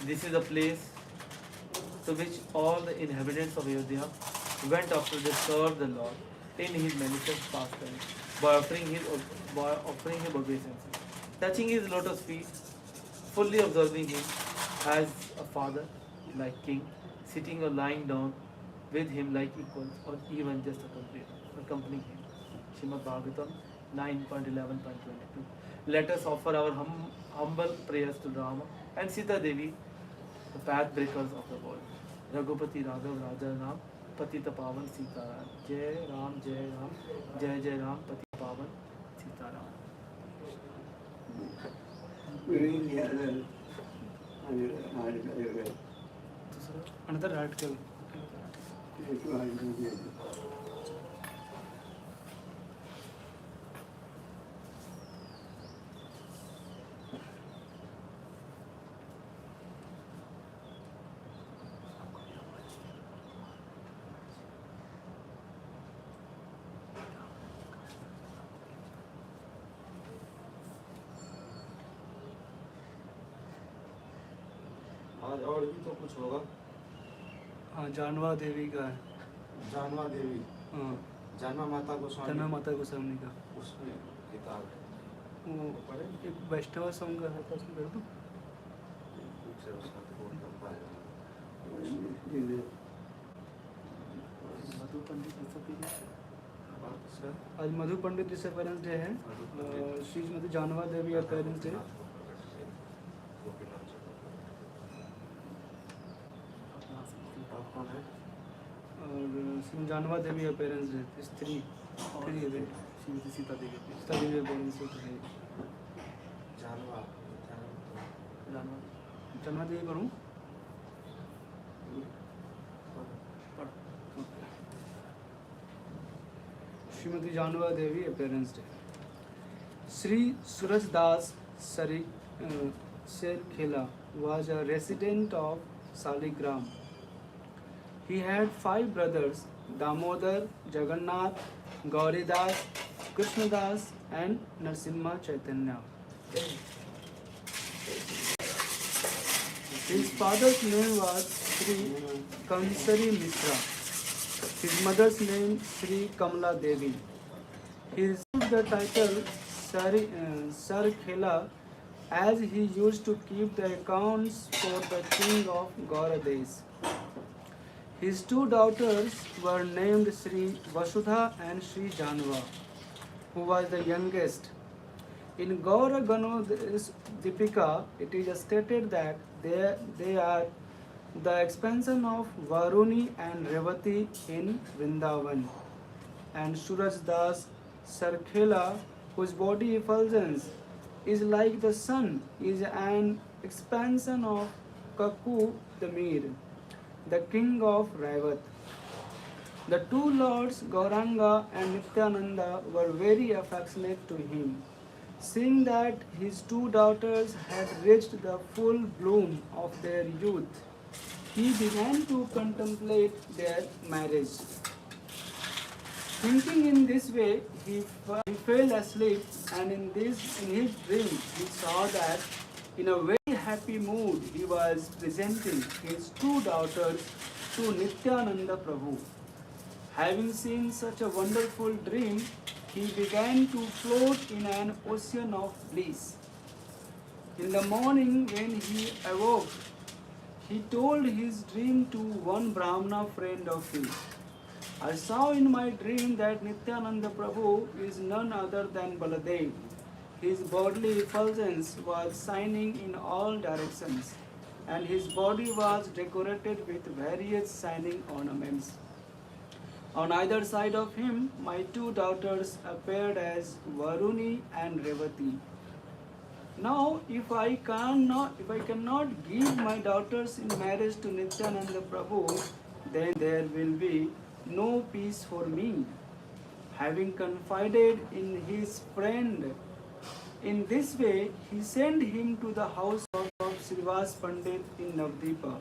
This is a place to which all the inhabitants of Ayodhya went after they served the Lord in his manifest pastime by offering him obeisances, touching his lotus feet, fully observing him as a father, like king, sitting or lying down with him like equals, or even just accompanying him. Srimad Bhagavatam 9.11.22. Let us offer our humble prayers to Rama and Sita Devi, the path breakers of the world. Raghupati Raghav Raja Ram, Patita Pavan Sita Ram. Jai Ram, Jai Ram, Jai Jai Ram, Patita Pavan Sita Ram. Another article. आज और भी तो कुछ होगा। हाँ, जानवा देवी का है। जानवा देवी हाँ, जन्मा माता गोस्वामी धर्मा माता गोस्वामी का उसमें किताब है वो पढ़े एक वैष्णव सॉन्ग का था, उसमें कर दूँ? बुक से उसका बहुत लंबा है मधु पंडित disappearance. बात सर आज मधु पंडित डिसअपेरेंस डे है, श्रीमती जानवा देवी अपेरेंस डे। आप कौन है और श्रीमती जानवा देवी अपेरेंस डे, स्त्री स्त्री event, Shrimati Sita Devi Sita Devi appearance day तो है। जानवा जानवर जानवा देवी करूँ? पढ़ Shrimati Janwa Devi appearance day. Shri Surajdas Serkhela was a resident of Saligram. He had 5 brothers: Damodar, Jagannath, Gauridas, Krishnadas, and Narsimha Chaitanya. His father's name was Sri Kansari Mishra. His mother's name Sri Kamala Devi. He received the title Sarkhela as he used to keep the accounts for the king of Gauradesh. His 2 daughters were named Sri Vasudha and Sri Janva, who was the youngest. In Gaura Ganodesh Dipika, it is stated that they are the expansion of Varuni and Revati in Vrindavan. And Suraj Das Sarkhela, whose body effulgence is like the sun, is an expansion of Kaku the Mir, the king of Raivat. The 2 lords Gauranga and Nityananda were very affectionate to him. Seeing that his 2 daughters had reached the full bloom of their youth, he began to contemplate their marriage. Thinking in this way, he fell asleep, and in his dream he saw that in a very happy mood he was presenting his 2 daughters to Nityananda Prabhu. Having seen such a wonderful dream, he began to float in an ocean of bliss. In the morning when he awoke, he told his dream to one Brahmana friend of his. I saw in my dream that Nityananda Prabhu is none other than Baladev. His bodily effulgence was shining in all directions, and his body was decorated with various shining ornaments. On either side of him, my 2 daughters appeared as Varuni and Revati. Now, if I cannot give my daughters in marriage to Nityananda Prabhu, then there will be no peace for me. Having confided in his friend in this way, he sent him to the house of Srivas Pandit in Navdeepa.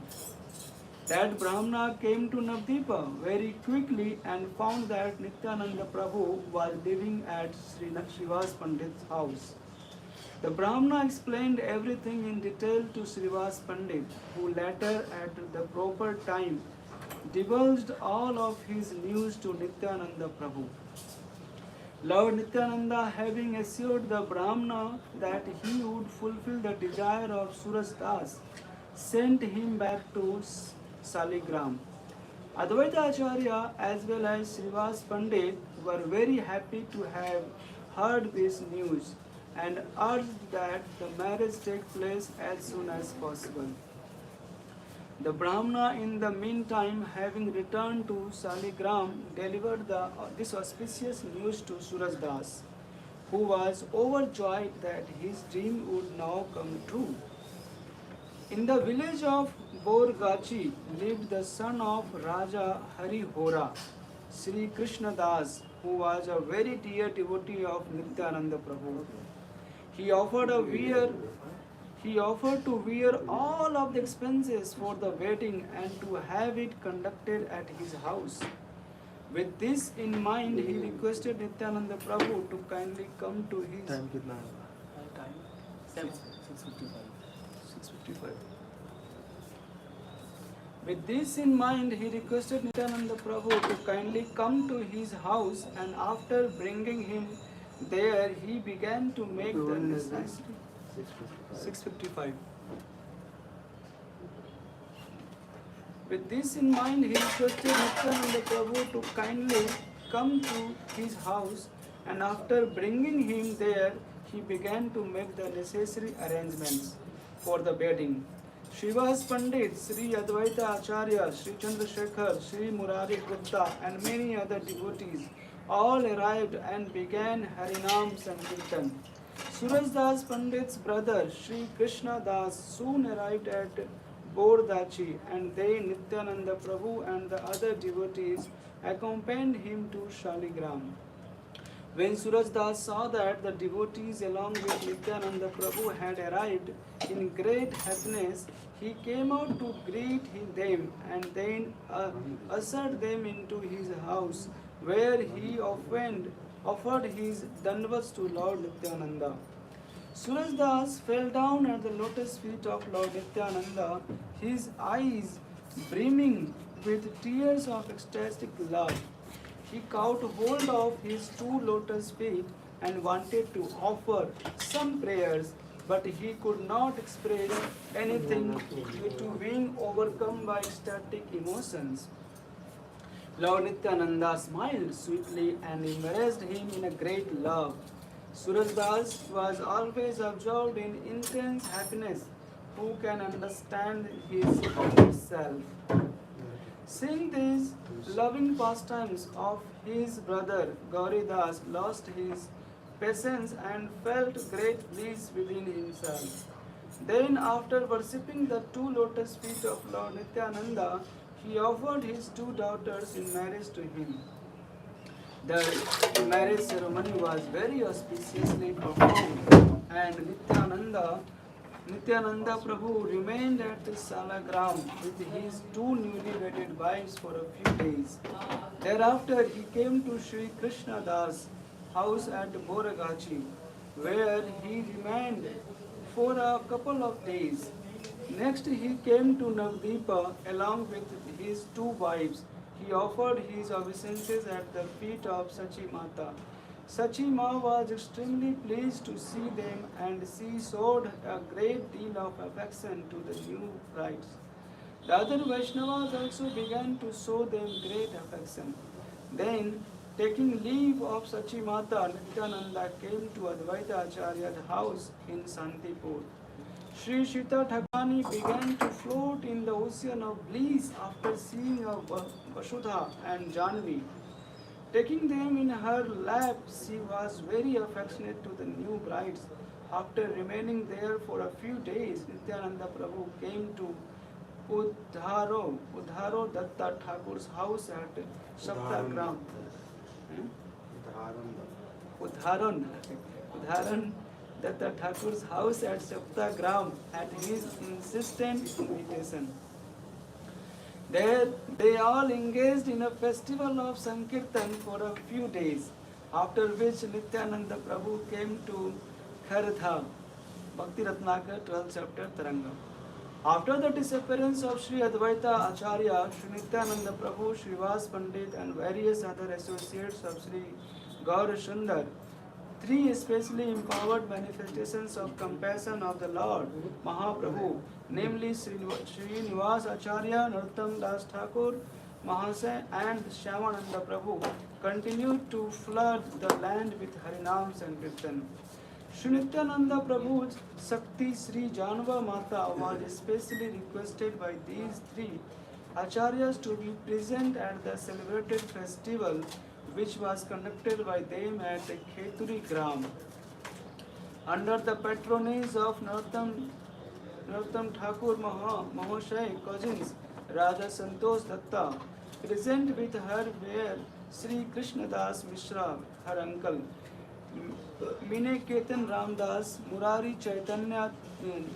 That Brahmana came to Navdeepa very quickly and found that Nityananda Prabhu was living at Srivas Pandit's house. The Brahmana explained everything in detail to Srivas Pandit, who later at the proper time divulged all of his news to Nityananda Prabhu. Lord Nityananda, having assured the Brahmana that he would fulfill the desire of Suraj Das, sent him back to Saligram. Advaita Acharya as well as Srivas Pandit were very happy to have heard this news and urged that the marriage take place as soon as possible. The Brahmana in the meantime, having returned to Saligram, delivered this auspicious news to Suraj Das, who was overjoyed that his dream would now come true. In the village of Borgachi lived the son of Raja Harihora, Sri Krishna Das, who was a very dear devotee of Nityananda Prabhu. He offered to wear all of the expenses for the wedding and to have it conducted at his house. With this in mind, he requested Nityananda Prabhu to kindly come to his time कितना है? Time 6:55. 6:55. With this in mind, he requested Nityananda Prabhu to kindly come to his house, and after bringing him there, he began to make the necessary 655. With this in mind, he requested Nityananda Prabhu to kindly come to his house, and after bringing him there, he began to make the necessary arrangements for the wedding. Srivas Pandit, Sri Advaita Acharya, Sri Chandrasekhar, Sri Murari Gupta, and many other devotees all arrived and began Harinam Sankirtan. Suraj Das Pandit's brother Sri Krishna Das soon arrived at Bordachi, and they, Nityananda Prabhu and the other devotees, accompanied him to Shaligram. When Suraj Das saw that the devotees along with Nityananda Prabhu had arrived in great happiness, he came out to greet them and then ushered them into his house, where he offered his danvats to Lord Nityananda. Suraj Das fell down at the lotus feet of Lord Nityananda, his eyes brimming with tears of ecstatic love. He caught hold of his two lotus feet and wanted to offer some prayers, but he could not express anything due to being overcome by ecstatic emotions. Lord Nityananda smiled sweetly and embraced him in a great love. Suraj Das was always absorbed in intense happiness. Who can understand his self? Seeing these loving pastimes of his brother, Gauridas lost his patience and felt great bliss within himself. Then, after worshipping the two lotus feet of Lord Nityananda, he offered his two daughters in marriage to him. The marriage ceremony was very auspiciously performed, and Nityananda Prabhu remained at the Salagram with his two newly wedded wives for a few days. Thereafter, he came to Sri Krishna Das' house at Boragachi, where he remained for a couple of days. Next, he came to Navdeepa along with his two wives. He offered his obeisances at the feet of Sachi Mata. Sachi Ma was extremely pleased to see them, and she showed a great deal of affection to the new brides. The other Vaishnavas also began to show them great affection. Then, taking leave of Sachi Mata, Nityananda came to Advaita Acharya's house in Santipur. Sri Sita Thakani began to float in the ocean of bliss after seeing Vasudha and Janvi. Taking them in her lap, she was very affectionate to the new brides. After remaining there for a few days, Nityananda Prabhu came to Udharo Datta Thakur's house at Saptagram. Udharan Datta Thakur's house at Saptagram at his insistent invitation. There they all engaged in a festival of Sankirtan for a few days, after which Nityananda Prabhu came to Khardha, Bhakti Ratnakar 12th chapter Taranga. After the disappearance of Sri Advaita Acharya, Sri Nityananda Prabhu, Srivas Pandit and various other associates of Sri Gaur Sundar, three especially empowered manifestations of compassion of the Lord Mahaprabhu, namely Sri Nivas Acharya, Narottam Das Thakur, Mahasaya and Shyamananda Prabhu, continued to flood the land with Harinam Sankirtan. Sri Nityananda Prabhu's Sakti Sri Janva Mata was especially requested by these three Acharyas to be present at the celebrated festival which was conducted by them at Kheturi Gram. Under the patronage of Narottam Thakur Mahoshay cousins Raja Santosh Datta, present with her were Sri Krishna Das Mishra, her uncle, Mine Ketan Ram Das, Murari Chaitanya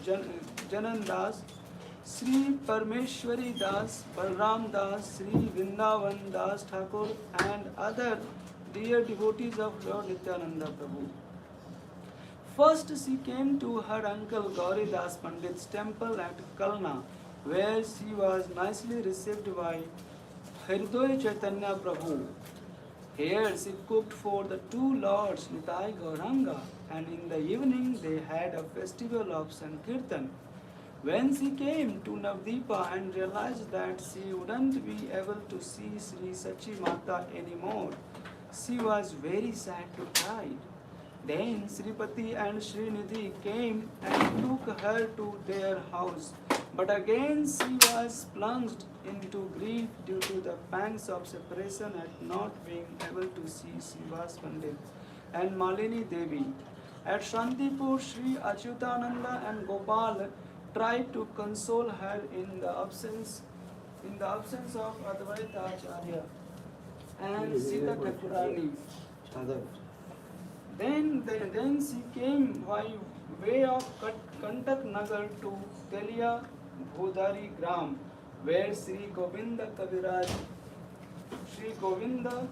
Janan Das, Sri Parmeshwari Das, Balram Das, Sri Vrindavan Das Thakur and other dear devotees of Lord Nityananda Prabhu. First she came to her uncle Gauri Das Pandit's temple at Kalna, where she was nicely received by Hridoy Chaitanya Prabhu. Here she cooked for the two lords Nitai Gauranga, and in the evening they had a festival of Sankirtan. When she came to Navdeepa and realized that she wouldn't be able to see Sri Sachi Mata anymore, she was very sad to cry. Then Sripati and Srinidhi came and took her to their house. But again she was plunged into grief due to the pangs of separation at not being able to see Srivas Pandit and Malini Devi. At Shantipur, Sri Achyutananda and Gopal tried to console her in the absence of Advaita Acharya and Sita Thakurani. Then she came by way of Kantak Nagar to Telia Bhodari Gram, where Sri Govinda Kaviraj, Sri Govinda,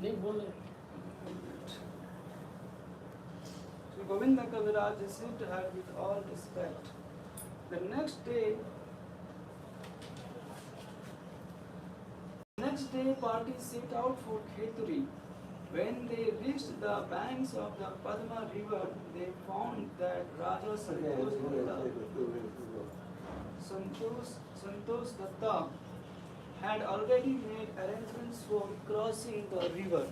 Sri Govinda Kaviraj received her with all respect. The next day party set out for Kheturi. When they reached the banks of the Padma river, they found that Raja Santosh Datta had already made arrangements for crossing the river.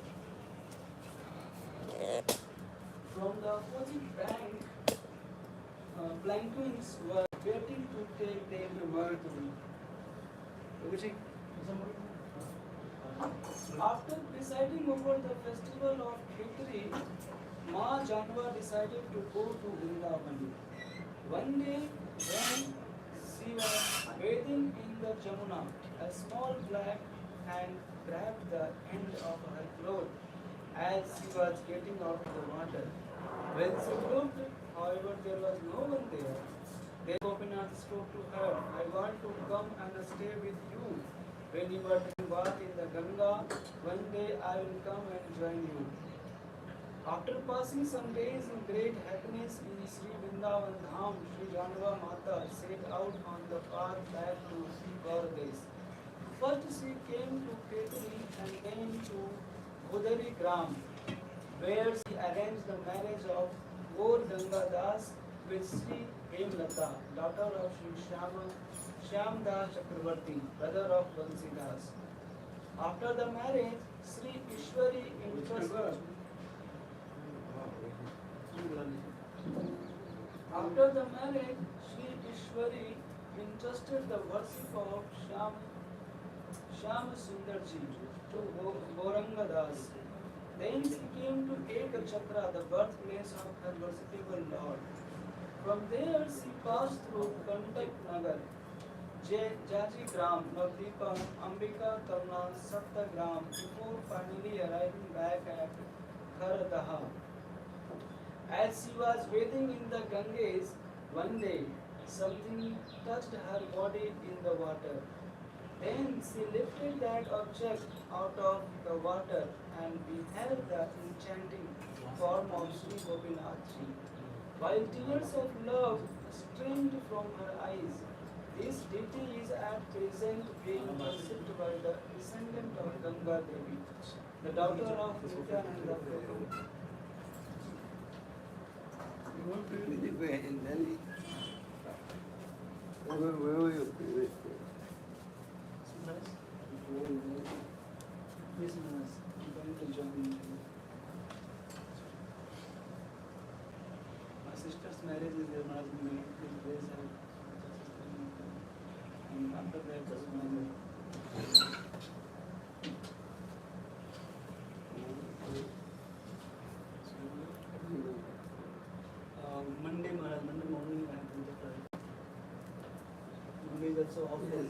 From the opposite bank, planquins were waiting to take them to Maraturi. After presiding over the festival of Khitri, Ma Janva decided to go to Vrindavan. One day, when she was bathing in the Jamuna, a small black hand grabbed the end of her cloth as she was getting out of the water. When she looked, however, there was no one there. Then Gopinath spoke to her, I want to come and stay with you. When you are taking bath in the Ganga, one day I will come and join you. After passing some days in great happiness in Sri Vrindavan Dham, Sri Janva Mata set out on the path back to Gauradesh. First she came to Keturi and then to Budari Gram, where she arranged the marriage of Gaur Ganga Das with Sri Hemlata, daughter of Sri Shyamdas Chakravarti, brother of Bansidas. After the marriage, Sri Ishwari entrusted the worship of Shyam Sundarji to Gauranga Das. Then she came to Ekachakra, the birthplace of her worshipable Lord. From there she passed through Kantak Nagar, Jaji Gram, Navdeepa, Ambika, Tarna, Sapta Gram, before finally arriving back at Kharadaha. As she was bathing in the Ganges, one day something touched her body in the water. Then she lifted that object out of the water and beheld the enchanting form of Sri Gopinathji. While tears of love streamed from her eyes, this deity is at present being worshipped by the descendant of Ganga Devi, the daughter of Nityananda Prabhu. In Delhi. Where were you? Yes, Manas. I'm going to join you. My sister's marriage is there, Manas. And after that, just Monday, Maharaj, Monday morning I have to flight. Monday is also off day.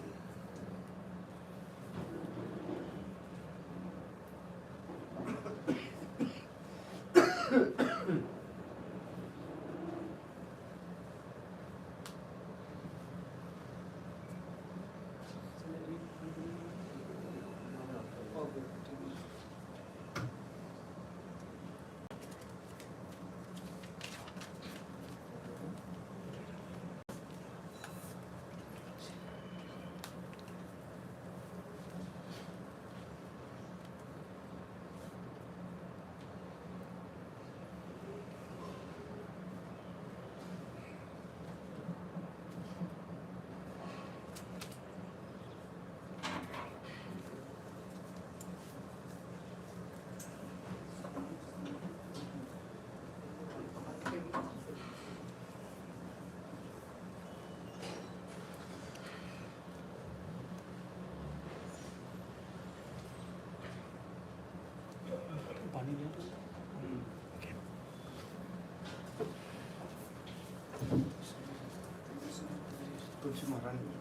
कुछ मरा नहीं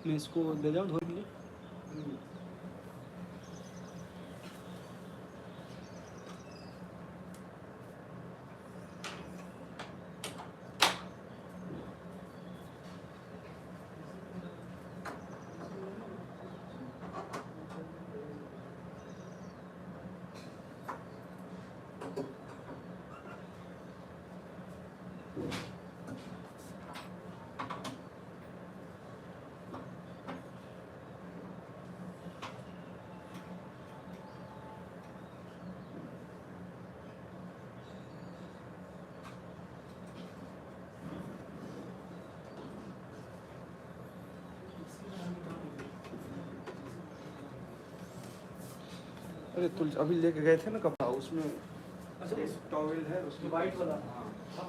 मैं इसको दे जाऊँ धोने के लिए? अरे तुल अभी लेके गए थे ना कपड़ा उसमें अच्छा, टॉवेल है उसमें वाइट वाला। हाँ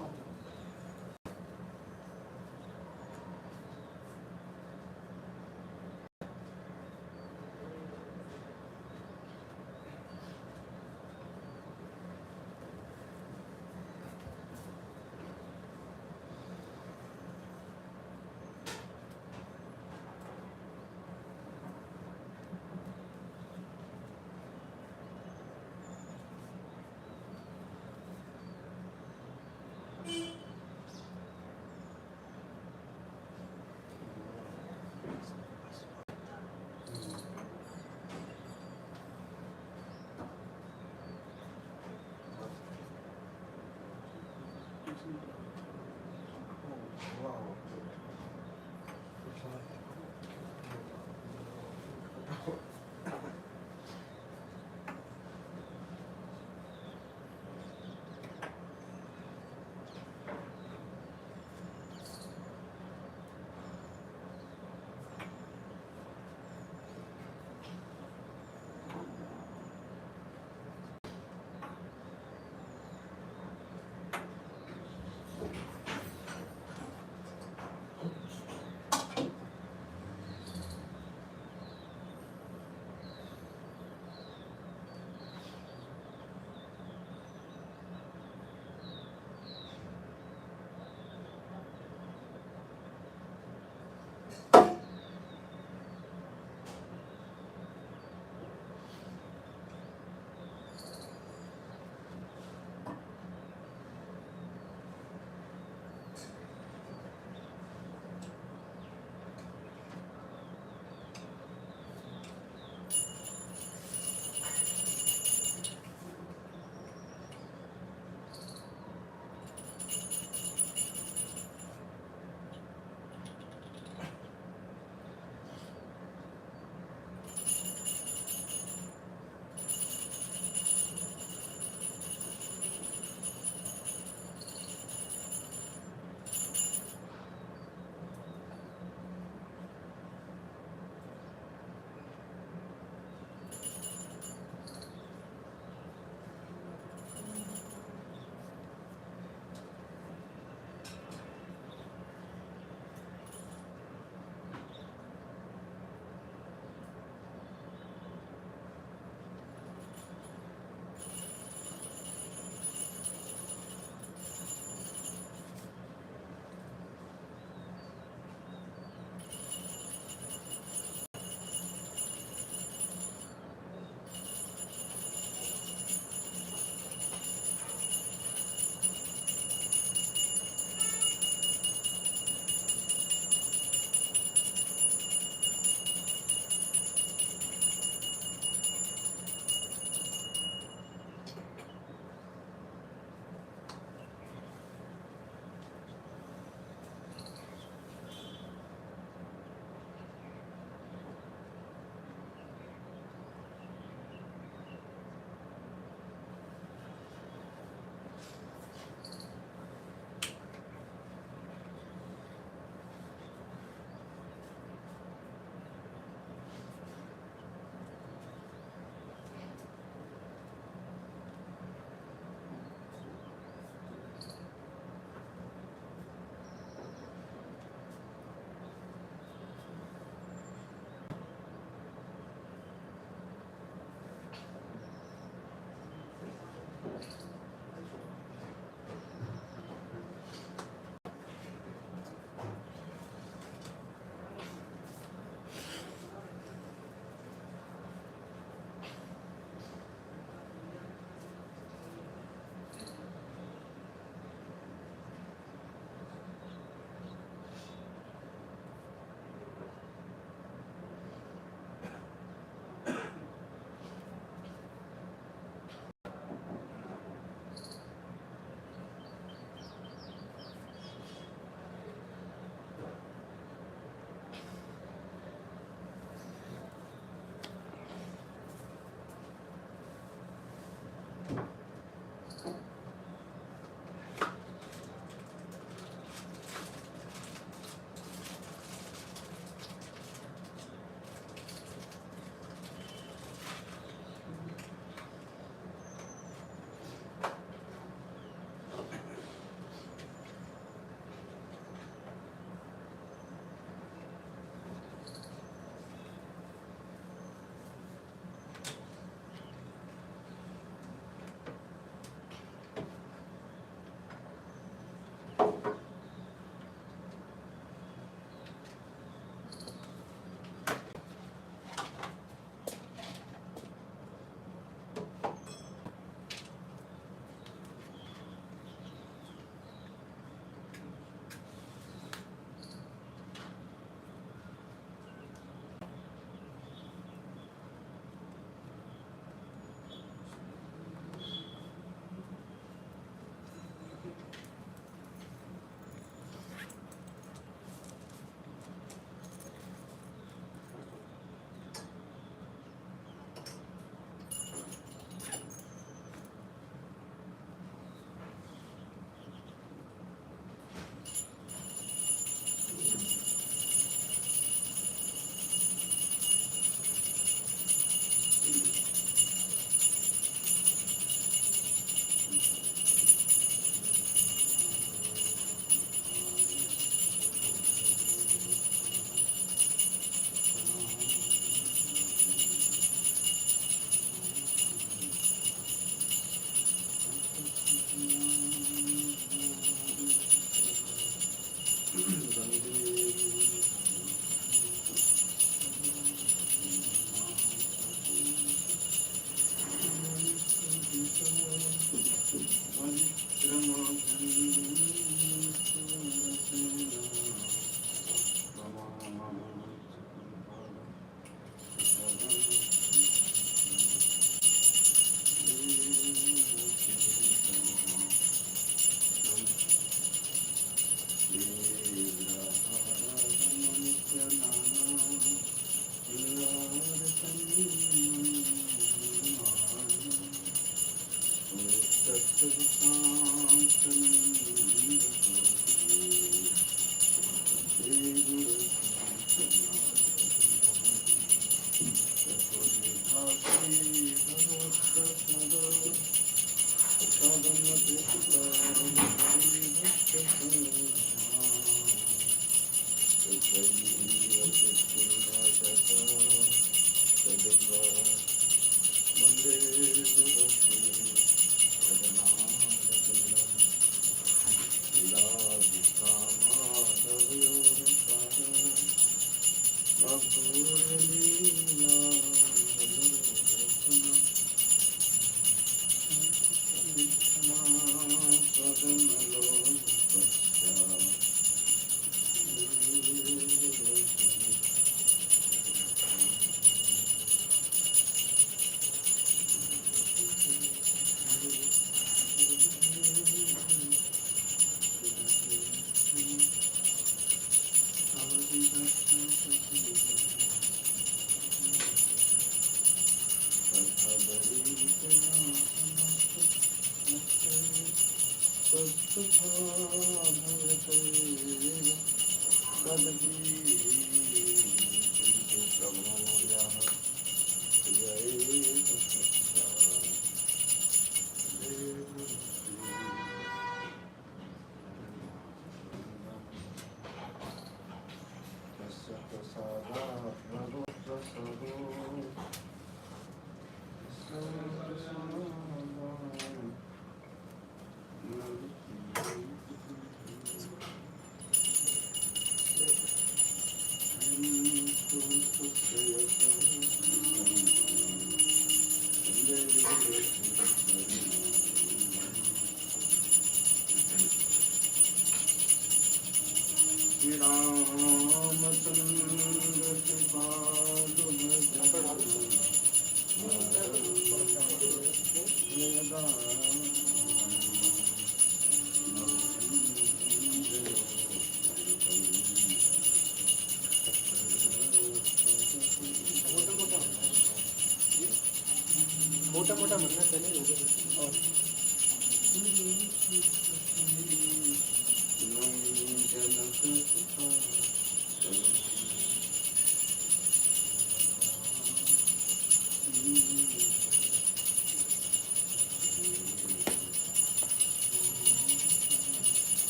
मोटा मोटा मरना चले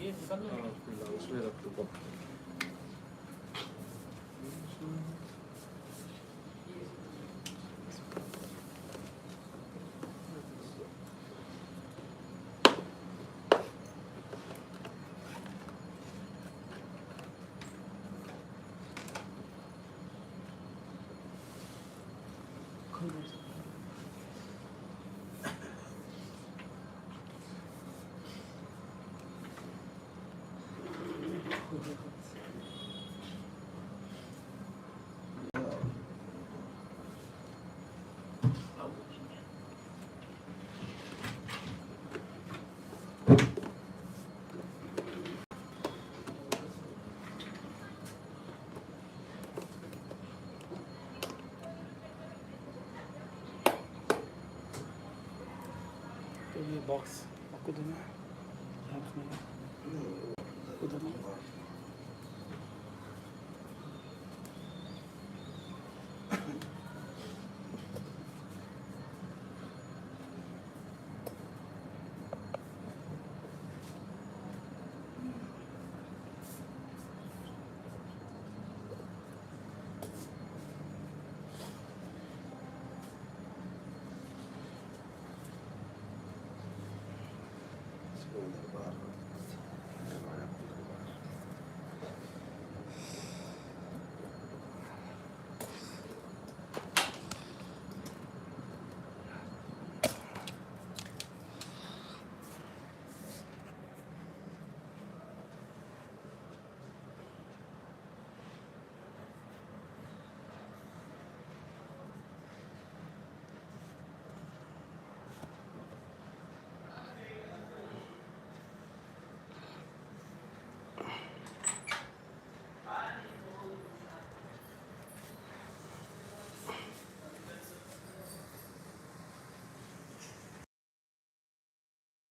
ये निकाल लो। उसमें रख दो कप। तो ये बॉक्स आपको देना है, आपको देना है।